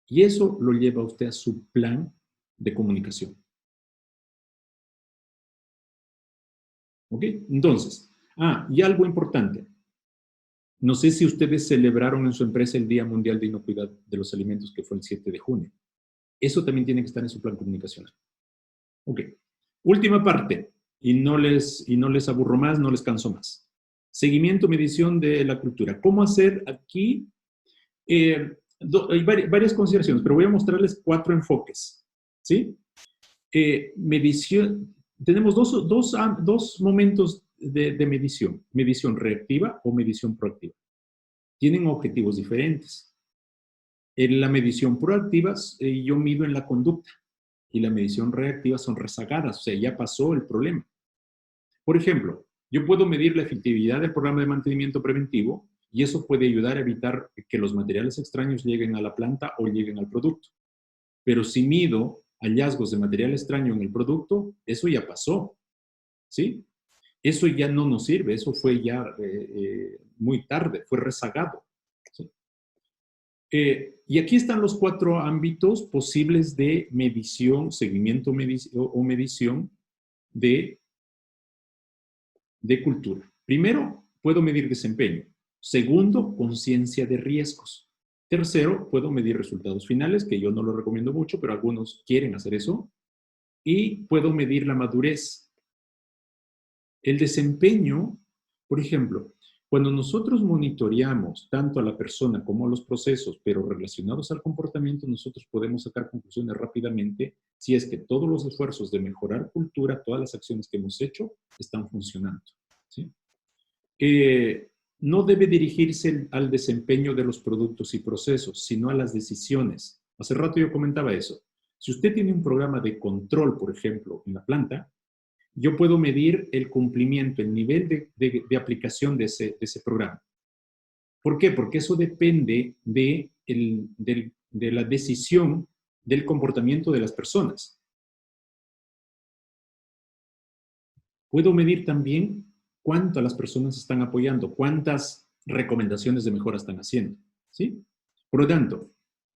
Y eso lo lleva a usted a su plan de comunicación. ¿Ok? Entonces, y algo importante. No sé si ustedes celebraron en su empresa el Día Mundial de Inocuidad de los Alimentos, que fue el 7 de junio. Eso también tiene que estar en su plan comunicacional. Ok. Última parte, y no les aburro más, no les canso más. Seguimiento, medición de la cultura. ¿Cómo hacer aquí? Hay varias consideraciones, pero voy a mostrarles 4 enfoques. ¿Sí? Medición, tenemos dos momentos de medición. Medición reactiva o medición proactiva. Tienen objetivos diferentes. En la medición proactiva, yo mido en la conducta. Y la medición reactiva son rezagadas, o sea, ya pasó el problema. Por ejemplo, yo puedo medir la efectividad del programa de mantenimiento preventivo y eso puede ayudar a evitar que los materiales extraños lleguen a la planta o lleguen al producto. Pero si mido hallazgos de material extraño en el producto, eso ya pasó, ¿sí? Eso ya no nos sirve, eso fue ya muy tarde, fue rezagado, ¿sí? Y aquí están los 4 ámbitos posibles de medición, seguimiento o medición de cultura. Primero, puedo medir desempeño. Segundo, conciencia de riesgos. Tercero, puedo medir resultados finales, que yo no lo recomiendo mucho, pero algunos quieren hacer eso. Y puedo medir la madurez. El desempeño, por ejemplo, cuando nosotros monitoreamos tanto a la persona como a los procesos, pero relacionados al comportamiento, nosotros podemos sacar conclusiones rápidamente si es que todos los esfuerzos de mejorar cultura, todas las acciones que hemos hecho, están funcionando, ¿sí? No debe dirigirse al desempeño de los productos y procesos, sino a las decisiones. Hace rato yo comentaba eso. Si usted tiene un programa de control, por ejemplo, en la planta, yo puedo medir el cumplimiento, el nivel de aplicación de ese programa. ¿Por qué? Porque eso depende de la decisión del comportamiento de las personas. Puedo medir también cuánto las personas están apoyando, cuántas recomendaciones de mejora están haciendo, ¿sí? Por lo tanto,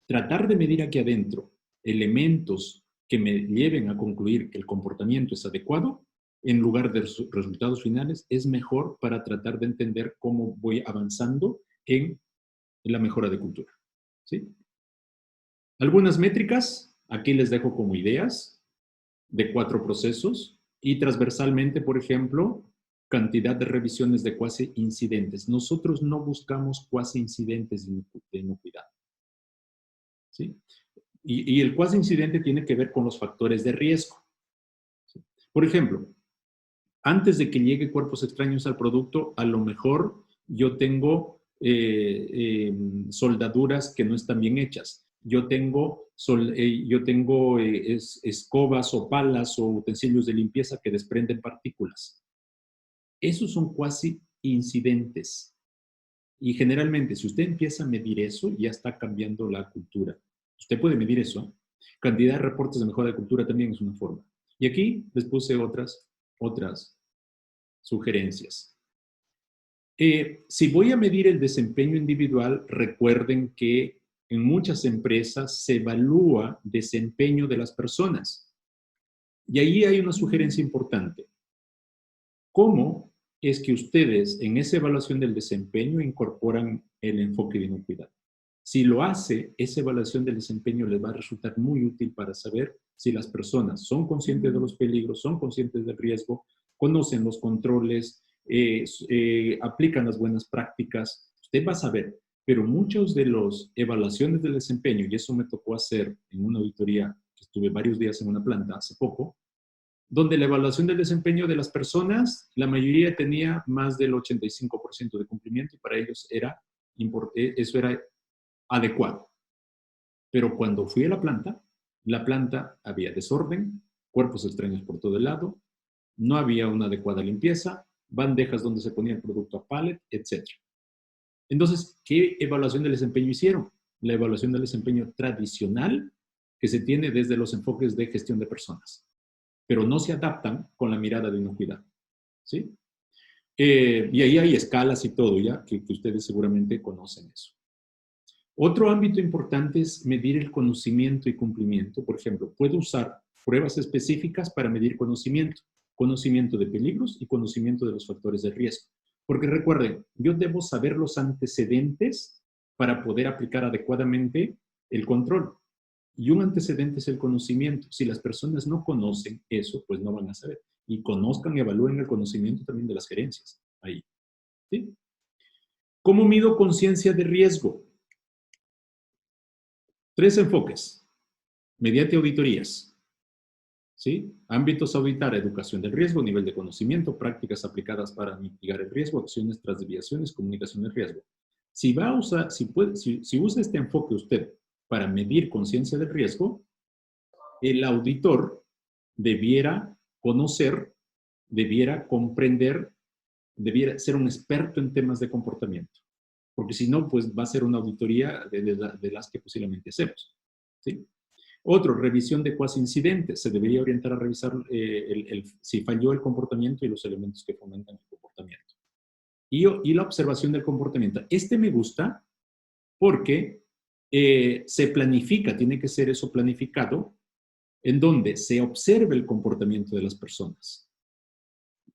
tratar de medir aquí adentro elementos que me lleven a concluir que el comportamiento es adecuado, en lugar de resultados finales, es mejor para tratar de entender cómo voy avanzando en la mejora de cultura, ¿sí? Algunas métricas, aquí les dejo como ideas de 4 procesos y transversalmente, por ejemplo, cantidad de revisiones de cuasi incidentes. Nosotros no buscamos cuasi incidentes de inocuidad, ¿sí? Y el cuasi incidente tiene que ver con los factores de riesgo, ¿sí? Por ejemplo, antes de que llegue cuerpos extraños al producto, a lo mejor yo tengo soldaduras que no están bien hechas. Yo tengo escobas o palas o utensilios de limpieza que desprenden partículas. Esos son cuasi incidentes. Y generalmente, si usted empieza a medir eso, ya está cambiando la cultura. Usted puede medir eso. Cantidad de reportes de mejora de cultura también es una forma. Y aquí les puse otras sugerencias. Si voy a medir el desempeño individual, recuerden que en muchas empresas se evalúa desempeño de las personas. Y ahí hay una sugerencia importante. ¿Cómo es que ustedes en esa evaluación del desempeño incorporan el enfoque de inocuidad? Si lo hace, esa evaluación del desempeño les va a resultar muy útil para saber si las personas son conscientes de los peligros, son conscientes del riesgo, conocen los controles, aplican las buenas prácticas. Usted va a saber, pero muchas de las evaluaciones del desempeño, y eso me tocó hacer en una auditoría, que estuve varios días en una planta hace poco, donde la evaluación del desempeño de las personas, la mayoría tenía más del 85% de cumplimiento y para ellos eso era adecuado. Pero cuando fui a la planta había desorden, cuerpos extraños por todo el lado, no había una adecuada limpieza, bandejas donde se ponía el producto a pallet, etc. Entonces, ¿qué evaluación del desempeño hicieron? La evaluación del desempeño tradicional que se tiene desde los enfoques de gestión de personas, pero no se adaptan con la mirada de inocuidad, ¿sí? Y ahí hay escalas y todo, ya, que ustedes seguramente conocen eso. Otro ámbito importante es medir el conocimiento y cumplimiento. Por ejemplo, puedo usar pruebas específicas para medir conocimiento de peligros y conocimiento de los factores de riesgo. Porque recuerden, yo debo saber los antecedentes para poder aplicar adecuadamente el control. Y un antecedente es el conocimiento. Si las personas no conocen eso, pues no van a saber. Y conozcan y evalúen el conocimiento también de las gerencias. Ahí. ¿Sí? ¿Cómo mido conciencia de riesgo? 3 enfoques. Mediante auditorías. ¿sí? Ámbitos a auditar: educación del riesgo, nivel de conocimiento, prácticas aplicadas para mitigar el riesgo, acciones tras desviaciones, comunicación del riesgo. Si va a usar, si usa este enfoque usted para medir conciencia del riesgo, el auditor debiera conocer, debiera comprender, debiera ser un experto en temas de comportamiento. Porque si no, pues va a ser una auditoría de las que posiblemente hacemos, ¿sí? Otro, revisión de cuasi incidentes. Se debería orientar a revisar si falló el comportamiento y los elementos que fomentan el comportamiento. Y la observación del comportamiento. Este me gusta porque se planifica, tiene que ser eso planificado, en donde se observe el comportamiento de las personas.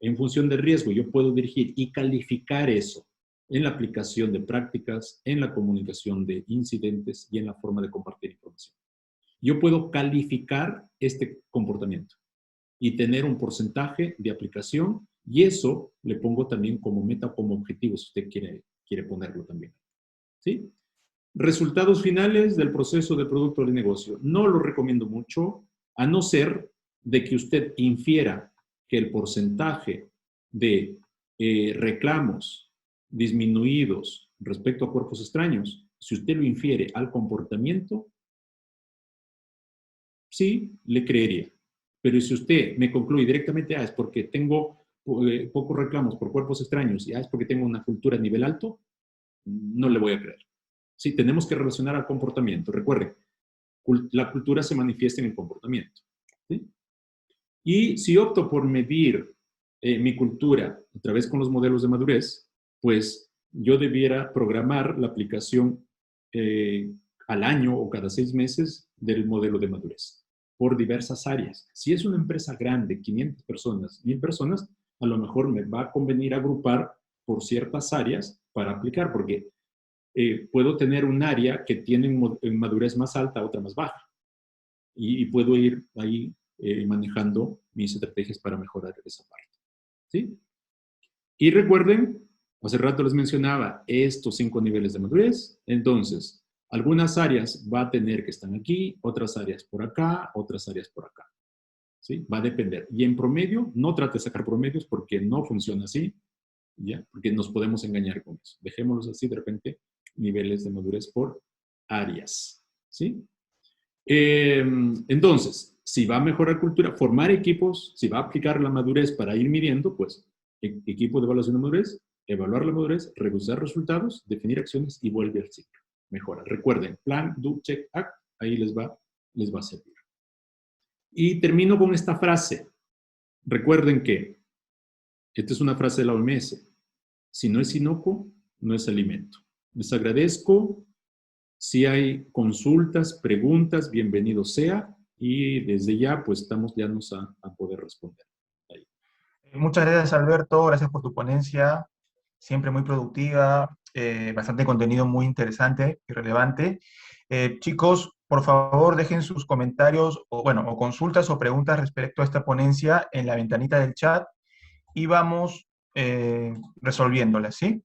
En función del riesgo, yo puedo dirigir y calificar eso en la aplicación de prácticas, en la comunicación de incidentes y en la forma de compartir información. Yo puedo calificar este comportamiento y tener un porcentaje de aplicación, y eso le pongo también como meta, como objetivo, si usted quiere ponerlo también, ¿sí? Resultados finales del proceso de producto o de negocio. No lo recomiendo mucho, a no ser de que usted infiera que el porcentaje de reclamos disminuidos respecto a cuerpos extraños, si usted lo infiere al comportamiento, sí, le creería. Pero si usted me concluye directamente, es porque tengo pocos reclamos por cuerpos extraños y es porque tengo una cultura a nivel alto, no le voy a creer. Sí, tenemos que relacionar al comportamiento. Recuerden, la cultura se manifiesta en el comportamiento, ¿sí? Y si opto por medir mi cultura a través con los modelos de madurez, pues yo debiera programar la aplicación al año o cada 6 meses del modelo de madurez por diversas áreas. Si es una empresa grande, 500 personas, 1000 personas, a lo mejor me va a convenir agrupar por ciertas áreas para aplicar, porque puedo tener un área que tiene madurez más alta, otra más baja. Y puedo ir ahí manejando mis estrategias para mejorar esa parte, ¿sí? Y recuerden, hace rato les mencionaba estos 5 niveles de madurez. Entonces, algunas áreas va a tener que estar aquí, otras áreas por acá, otras áreas por acá, ¿sí? Va a depender. Y en promedio, no trate de sacar promedios porque no funciona así, ¿ya? Porque nos podemos engañar con eso. Dejémoslos así, de repente, niveles de madurez por áreas, ¿sí? Entonces, si va a mejorar cultura, formar equipos, si va a aplicar la madurez para ir midiendo, pues equipo de evaluación de madurez, evaluar la madurez, revisar resultados, definir acciones y vuelve al ciclo. Mejora. Recuerden, plan, do, check, act, ahí les va a servir. Y termino con esta frase. Recuerden que esta es una frase de la OMS. Si no es inocuo, no es alimento. Les agradezco. Si hay consultas, preguntas, bienvenido sea. Y desde ya, pues estamos ya a poder responder. Ahí. Muchas gracias, Alberto. Gracias por tu ponencia. Siempre muy productiva, bastante contenido muy interesante y relevante. Chicos, por favor, dejen sus comentarios o consultas o preguntas respecto a esta ponencia en la ventanita del chat y vamos resolviéndolas, ¿sí?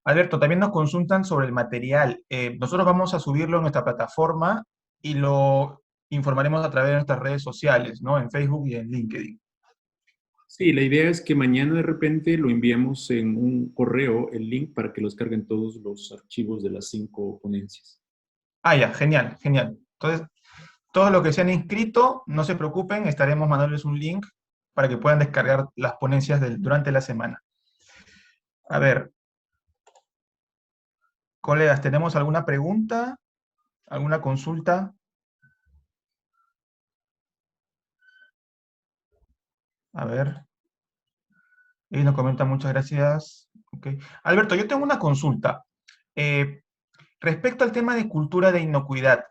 Alberto, también nos consultan sobre el material. Nosotros vamos a subirlo en nuestra plataforma y lo informaremos a través de nuestras redes sociales, ¿no? En Facebook y en LinkedIn. Sí, la idea es que mañana de repente lo enviamos en un correo, el link, para que los carguen todos los archivos de las 5 ponencias. Ah, ya, genial, genial. Entonces, todos los que se han inscrito, no se preocupen, estaremos mandándoles un link para que puedan descargar las ponencias durante la semana. A ver, colegas, ¿tenemos alguna pregunta? ¿Alguna consulta? A ver. Y nos comenta, muchas gracias. Okay. Alberto, yo tengo una consulta. Respecto al tema de cultura de inocuidad,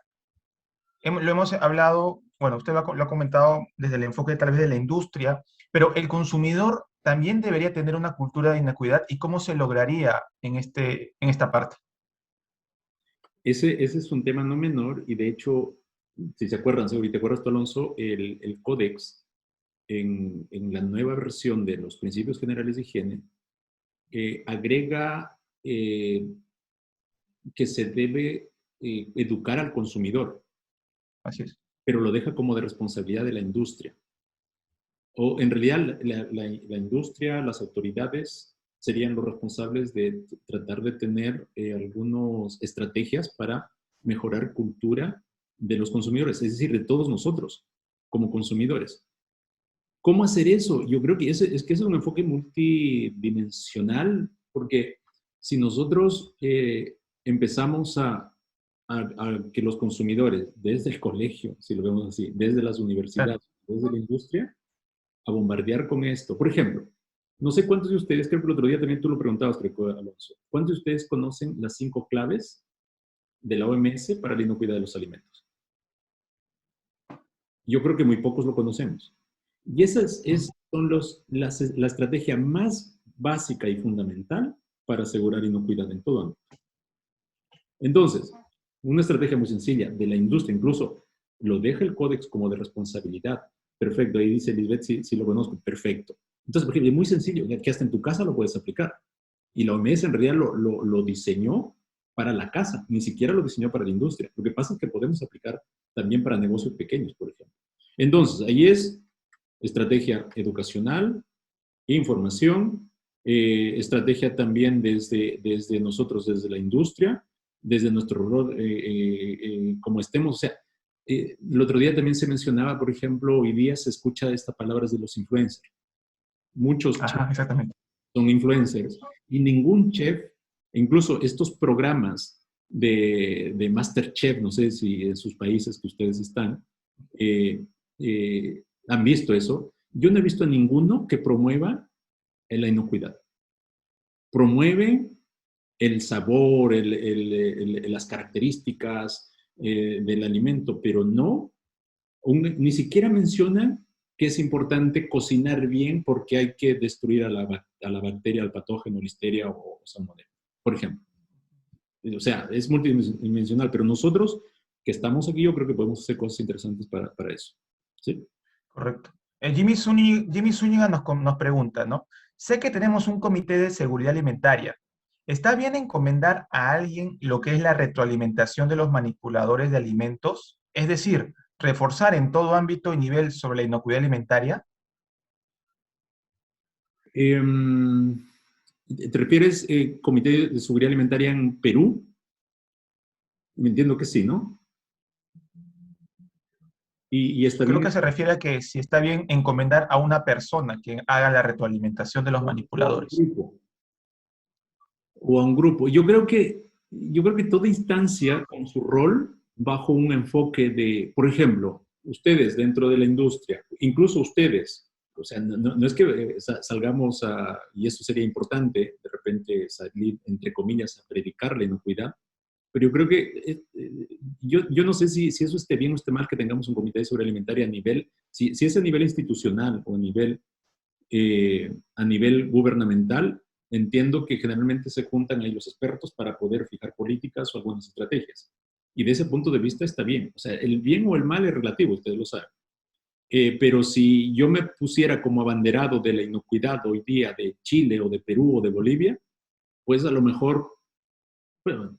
lo hemos hablado, bueno, usted lo ha comentado desde el enfoque tal vez de la industria, pero el consumidor también debería tener una cultura de inocuidad, ¿y cómo se lograría en esta parte? Ese es un tema no menor y de hecho, si se acuerdan, si te acuerdas tú, Alonso, el Códex en la nueva versión de los Principios Generales de Higiene agrega que se debe educar al consumidor. Así es. pero lo deja como de responsabilidad de la industria. O en realidad la industria, las autoridades serían los responsables de tratar de tener algunas estrategias para mejorar cultura de los consumidores, es decir, de todos nosotros como consumidores. ¿Cómo hacer eso? Yo creo que ese es un enfoque multidimensional, porque si nosotros empezamos a que los consumidores, desde el colegio, si lo vemos así, desde las universidades, desde la industria, a bombardear con esto. Por ejemplo, no sé cuántos de ustedes, creo que el otro día también tú lo preguntabas, creo, Alonso, ¿cuántos de ustedes conocen las 5 claves de la OMS para la inocuidad de los alimentos? Yo creo que muy pocos lo conocemos. Y esa son la estrategia más básica y fundamental para asegurar inocuidad en todo ámbito. Entonces, una estrategia muy sencilla de la industria, incluso lo deja el códex como de responsabilidad. Perfecto, ahí dice Lisbeth, si lo conozco, perfecto. Entonces, por ejemplo, es muy sencillo, que hasta en tu casa lo puedes aplicar. Y la OMS en realidad lo diseñó para la casa, ni siquiera lo diseñó para la industria. Lo que pasa es que podemos aplicar también para negocios pequeños, por ejemplo. Entonces, ahí es estrategia educacional, información, estrategia también desde nosotros, desde la industria, desde nuestro rol, como estemos. O sea, el otro día también se mencionaba, por ejemplo, hoy día se escucha estas palabras de los influencers. Muchos chefs son influencers y ningún chef, incluso estos programas de MasterChef, no sé si en sus países que ustedes están, han visto eso. Yo no he visto a ninguno que promueva la inocuidad. Promueve el sabor, las características del alimento, pero no, ni siquiera menciona que es importante cocinar bien porque hay que destruir a la bacteria, al patógeno, listeria o salmonella, por ejemplo. O sea, es multidimensional, pero nosotros que estamos aquí, yo creo que podemos hacer cosas interesantes para eso. ¿Sí? Correcto. Jimmy Zúñiga nos pregunta, ¿no? Sé que tenemos un comité de seguridad alimentaria. ¿Está bien encomendar a alguien lo que es la retroalimentación de los manipuladores de alimentos? Es decir, reforzar en todo ámbito y nivel sobre la inocuidad alimentaria. ¿Te refieres comité de seguridad alimentaria en Perú? Me entiendo que sí, ¿no? Y está Creo bien. que se refiere a que si está bien encomendar a una persona que haga la retroalimentación de los manipuladores. O a un grupo. Yo creo que toda instancia con su rol bajo un enfoque de, por ejemplo, ustedes dentro de la industria, incluso ustedes, o sea, no es que salgamos y eso sería importante, de repente salir, entre comillas, a predicar la inocuidad, pero yo creo que, yo no sé si eso esté bien o esté mal que tengamos un comité de seguridad alimentaria a nivel, si es a nivel institucional o a nivel gubernamental. Entiendo que generalmente se juntan ahí los expertos para poder fijar políticas o algunas estrategias. Y de ese punto de vista está bien. O sea, el bien o el mal es relativo, ustedes lo saben. Pero si yo me pusiera como abanderado de la inocuidad hoy día de Chile o de Perú o de Bolivia, pues a lo mejor, bueno,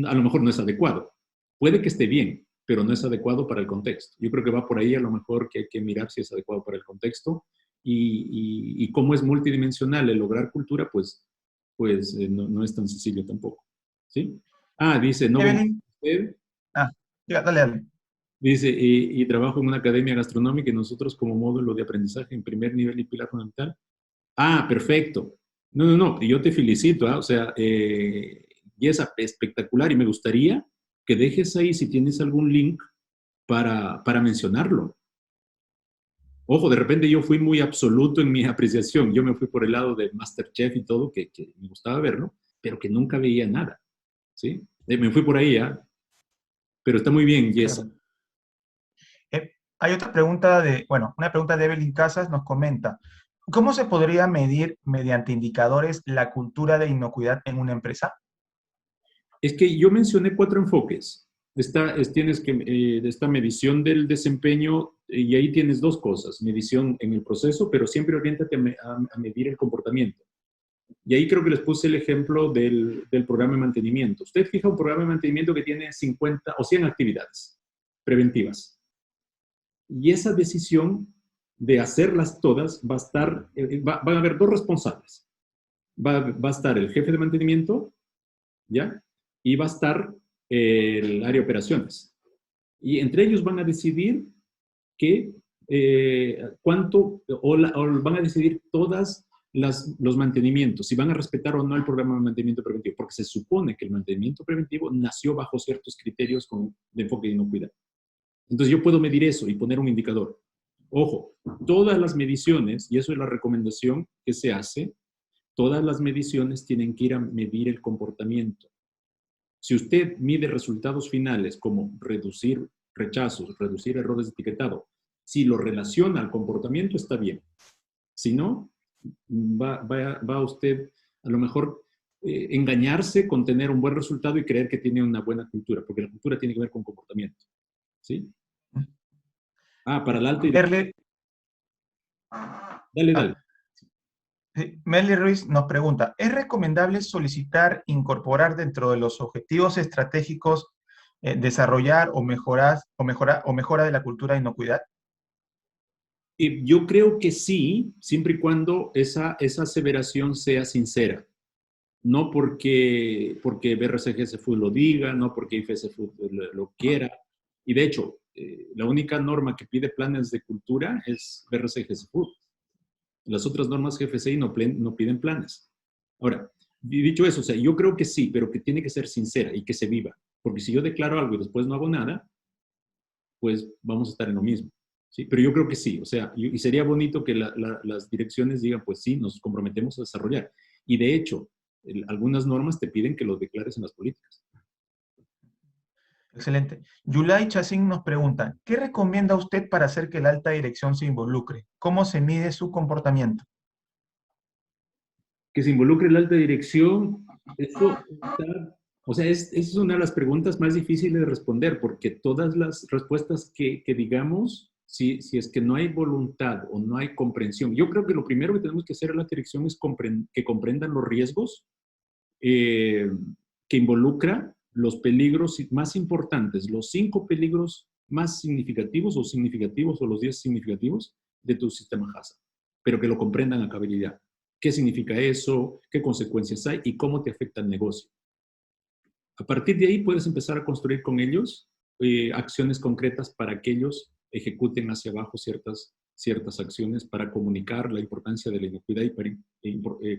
a lo mejor no es adecuado. Puede que esté bien, pero no es adecuado para el contexto. Yo creo que va por ahí a lo mejor que hay que mirar si es adecuado para el contexto. Y como es multidimensional el lograr cultura, pues no es tan sencillo tampoco. ¿Sí? Dice, no. Usted. Ya, dale. Dice, y trabajo en una academia gastronómica y nosotros como módulo de aprendizaje en primer nivel y pilar fundamental. Perfecto. No, yo te felicito, o sea, y es espectacular y me gustaría que dejes ahí si tienes algún link para mencionarlo. Ojo, de repente yo fui muy absoluto en mi apreciación. Yo me fui por el lado de MasterChef y todo, que me gustaba verlo, pero que nunca veía nada. ¿Sí? Me fui por ahí, pero está muy bien, Jess. Claro. Hay otra pregunta una pregunta de Evelyn Casas nos comenta, ¿cómo se podría medir mediante indicadores la cultura de inocuidad en una empresa? Es que yo mencioné 4 enfoques. Tienes esta medición del desempeño y ahí tienes 2 cosas. Medición en el proceso, pero siempre oriéntate a medir el comportamiento. Y ahí creo que les puse el ejemplo del programa de mantenimiento. Usted fija un programa de mantenimiento que tiene 50 o 100 actividades preventivas. Y esa decisión de hacerlas todas va a estar, van a haber dos responsables. Va a estar el jefe de mantenimiento, ¿ya? Y va a estar el área de operaciones. Y entre ellos van a decidir cuánto, o van a decidir todas los mantenimientos, si van a respetar o no el programa de mantenimiento preventivo, porque se supone que el mantenimiento preventivo nació bajo ciertos criterios de enfoque de inocuidad. Entonces yo puedo medir eso y poner un indicador. Ojo, todas las mediciones, y eso es la recomendación que se hace, todas las mediciones tienen que ir a medir el comportamiento. Si usted mide resultados finales como reducir rechazos, reducir errores de etiquetado, si lo relaciona al comportamiento está bien. Si no, va usted a lo mejor engañarse con tener un buen resultado y creer que tiene una buena cultura, porque la cultura tiene que ver con comportamiento. ¿Sí? Para la alta dirección. Dale. Meli Ruiz nos pregunta, ¿es recomendable solicitar incorporar dentro de los objetivos estratégicos desarrollar o mejora de la cultura de inocuidad? Yo creo que sí, siempre y cuando esa aseveración sea sincera. No porque BRCGS Food lo diga, no porque IFS Food lo quiera. Y de hecho, la única norma que pide planes de cultura es BRCGS Food. Las otras normas GFCI no piden planes. Ahora, dicho eso, o sea, yo creo que sí, pero que tiene que ser sincera y que se viva. Porque si yo declaro algo y después no hago nada, pues vamos a estar en lo mismo. ¿Sí? Pero yo creo que sí, o sea, y sería bonito que las direcciones digan, pues sí, nos comprometemos a desarrollar. Y de hecho, algunas normas te piden que lo declares en las políticas. Excelente. Yulay Chacín nos pregunta, ¿qué recomienda usted para hacer que la alta dirección se involucre? ¿Cómo se mide su comportamiento? Que se involucre la alta dirección, eso o sea, es una de las preguntas más difíciles de responder, porque todas las respuestas que digamos, si es que no hay voluntad o no hay comprensión, yo creo que lo primero que tenemos que hacer en la dirección es que comprendan los riesgos que involucra los peligros más importantes, los 5 peligros más significativos o los 10 significativos de tu sistema HACCP, pero que lo comprendan a cabalidad. ¿Qué significa eso? ¿Qué consecuencias hay? ¿Y cómo te afecta el negocio? A partir de ahí puedes empezar a construir con ellos acciones concretas para que ellos ejecuten hacia abajo ciertas acciones para comunicar la importancia de la inocuidad y para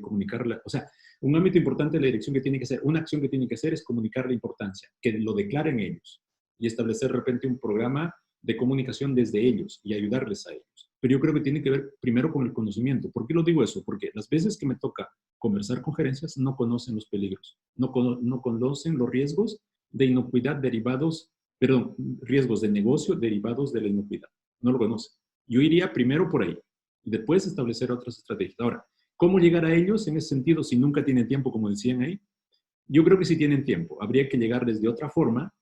comunicarla. O sea, un ámbito importante de la dirección que tiene que hacer, una acción que tiene que hacer es comunicar la importancia, que lo declaren ellos y establecer de repente un programa de comunicación desde ellos y ayudarles a ellos. Pero yo creo que tiene que ver primero con el conocimiento. ¿Por qué lo digo eso? Porque las veces que me toca conversar con gerencias no conocen los peligros, no conocen los riesgos de inocuidad derivados, perdón, riesgos de negocio derivados de la inocuidad. No lo conocen. Yo iría primero por ahí y después establecer otras estrategias. Ahora, ¿cómo llegar a ellos en ese sentido si nunca tienen tiempo, como decían ahí? Yo creo que sí tienen tiempo. Habría que llegar desde otra forma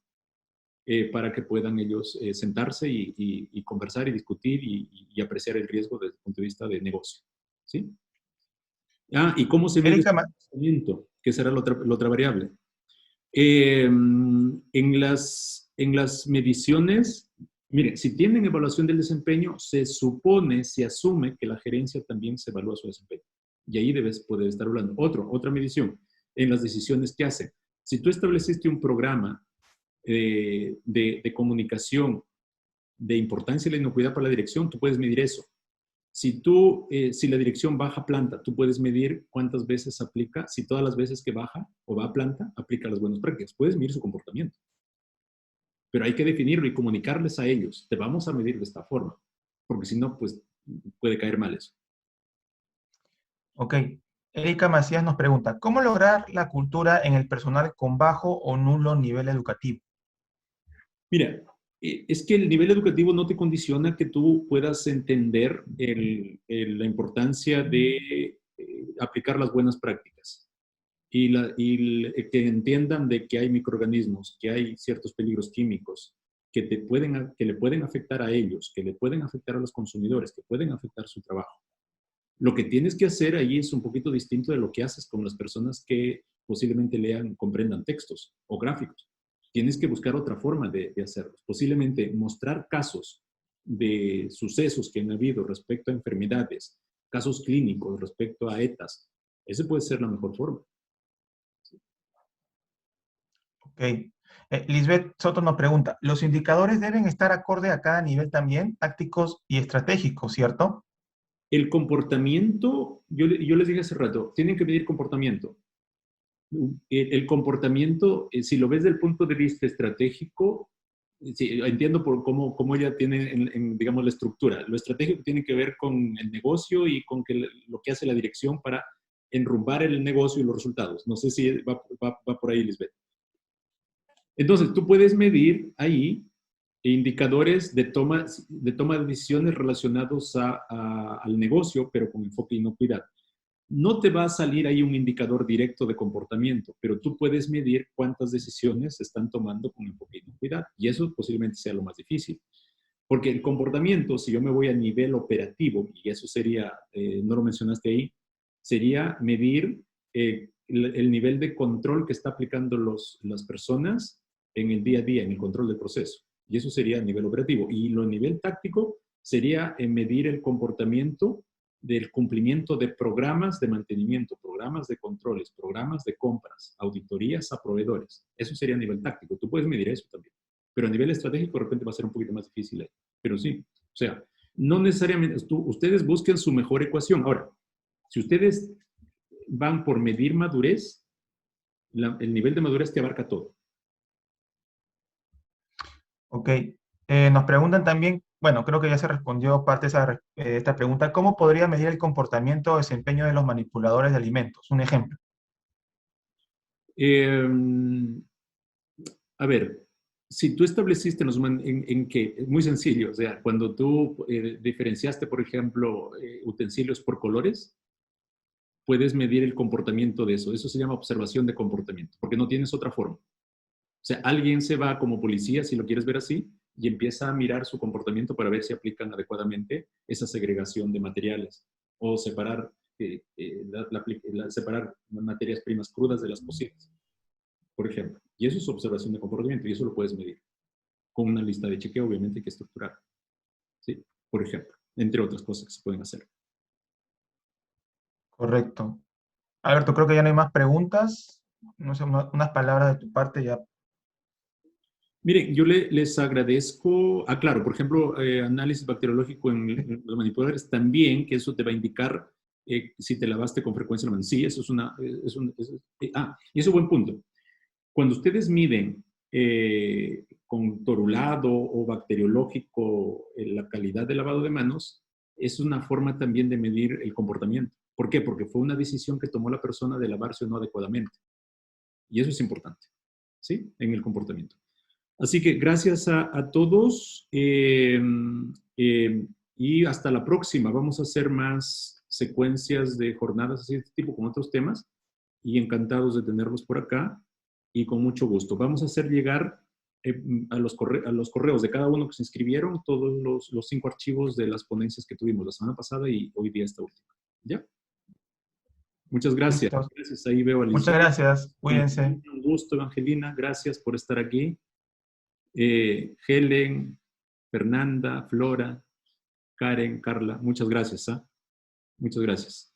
para que puedan ellos sentarse y conversar y discutir y apreciar el riesgo desde el punto de vista de negocio. ¿Sí? ¿Y cómo se mide el comportamiento? Que será la otra variable. En las mediciones, mire, si tienen evaluación del desempeño, se asume que la gerencia también se evalúa su desempeño. Y ahí poder estar hablando. Otra medición, en las decisiones que hacen. Si tú estableciste un programa de comunicación de importancia y la inocuidad para la dirección, tú puedes medir eso. Si la dirección baja a planta, tú puedes medir cuántas veces aplica, si todas las veces que baja o va a planta, aplica las buenas prácticas. Puedes medir su comportamiento. Pero hay que definirlo y comunicarles a ellos. Te vamos a medir de esta forma. Porque si no, pues puede caer mal eso. Ok. Erika Macías nos pregunta, ¿cómo lograr la cultura en el personal con bajo o nulo nivel educativo? Mira, es que el nivel educativo no te condiciona que tú puedas entender la importancia de aplicar las buenas prácticas y que entiendan de que hay microorganismos, que hay ciertos peligros químicos que le pueden afectar a ellos, que le pueden afectar a los consumidores, que pueden afectar su trabajo. Lo que tienes que hacer ahí es un poquito distinto de lo que haces con las personas que posiblemente comprendan textos o gráficos. Tienes que buscar otra forma de hacerlo. Posiblemente mostrar casos de sucesos que han habido respecto a enfermedades, casos clínicos, respecto a ETAs, esa puede ser la mejor forma. Ok. Lisbeth Soto nos pregunta, ¿los indicadores deben estar acorde a cada nivel también, tácticos y estratégicos, cierto? El comportamiento, yo les dije hace rato, tienen que medir comportamiento. El comportamiento, si lo ves desde el punto de vista estratégico, sí, entiendo por cómo ella tiene, digamos, la estructura. Lo estratégico tiene que ver con el negocio y con lo que hace la dirección para enrumbar el negocio y los resultados. No sé si va por ahí, Lisbeth. Entonces, tú puedes medir ahí indicadores de toma de decisiones relacionados al negocio, pero con enfoque e inocuidad. No te va a salir ahí un indicador directo de comportamiento, pero tú puedes medir cuántas decisiones se están tomando con enfoque e inocuidad. Y eso posiblemente sea lo más difícil. Porque el comportamiento, si yo me voy a nivel operativo, y eso sería, no lo mencionaste ahí, sería medir el nivel de control que está aplicando las personas en el día a día, en el control del proceso. Y eso sería a nivel operativo. Y lo a nivel táctico sería medir el comportamiento del cumplimiento de programas de mantenimiento, programas de controles, programas de compras, auditorías a proveedores. Eso sería a nivel táctico. Tú puedes medir eso también. Pero a nivel estratégico de repente va a ser un poquito más difícil ahí. Pero sí, o sea, no necesariamente, ustedes busquen su mejor ecuación. Ahora, si ustedes van por medir madurez, el nivel de madurez te abarca todo. Ok. Nos preguntan también, bueno, creo que ya se respondió parte de esta pregunta, ¿cómo podría medir el comportamiento o desempeño de los manipuladores de alimentos? Un ejemplo. A ver, si tú estableciste en que, es muy sencillo, o sea, cuando tú diferenciaste, por ejemplo, utensilios por colores, puedes medir el comportamiento de eso. Eso se llama observación de comportamiento, porque no tienes otra forma. O sea, alguien se va como policía, si lo quieres ver así, y empieza a mirar su comportamiento para ver si aplican adecuadamente esa segregación de materiales o separar, separar materias primas crudas de las cocidas, por ejemplo. Y eso es observación de comportamiento y eso lo puedes medir con una lista de chequeo, obviamente, que estructurar. ¿Sí? Por ejemplo, entre otras cosas que se pueden hacer. Correcto. Alberto, creo que ya no hay más preguntas. No sé, unas palabras de tu parte ya. Miren, yo les agradezco, claro, por ejemplo, análisis bacteriológico en los manipuladores también, que eso te va a indicar si te lavaste con frecuencia la mano. Sí, eso es y eso es un buen punto. Cuando ustedes miden con torulado o bacteriológico la calidad del lavado de manos, es una forma también de medir el comportamiento. ¿Por qué? Porque fue una decisión que tomó la persona de lavarse o no adecuadamente. Y eso es importante, ¿sí? En el comportamiento. Así que gracias a todos y hasta la próxima. Vamos a hacer más secuencias de jornadas así de este tipo con otros temas y encantados de tenerlos por acá y con mucho gusto. Vamos a hacer llegar a los correos de cada uno que se inscribieron todos los 5 archivos de las ponencias que tuvimos la semana pasada y hoy día esta última. ¿Ya? Muchas gracias. Listo. Gracias. Ahí veo a Lisbeth. Muchas gracias. Cuídense. Un gusto, Evangelina. Gracias por estar aquí. Helen, Fernanda, Flora, Karen, Carla, muchas gracias. Muchas gracias.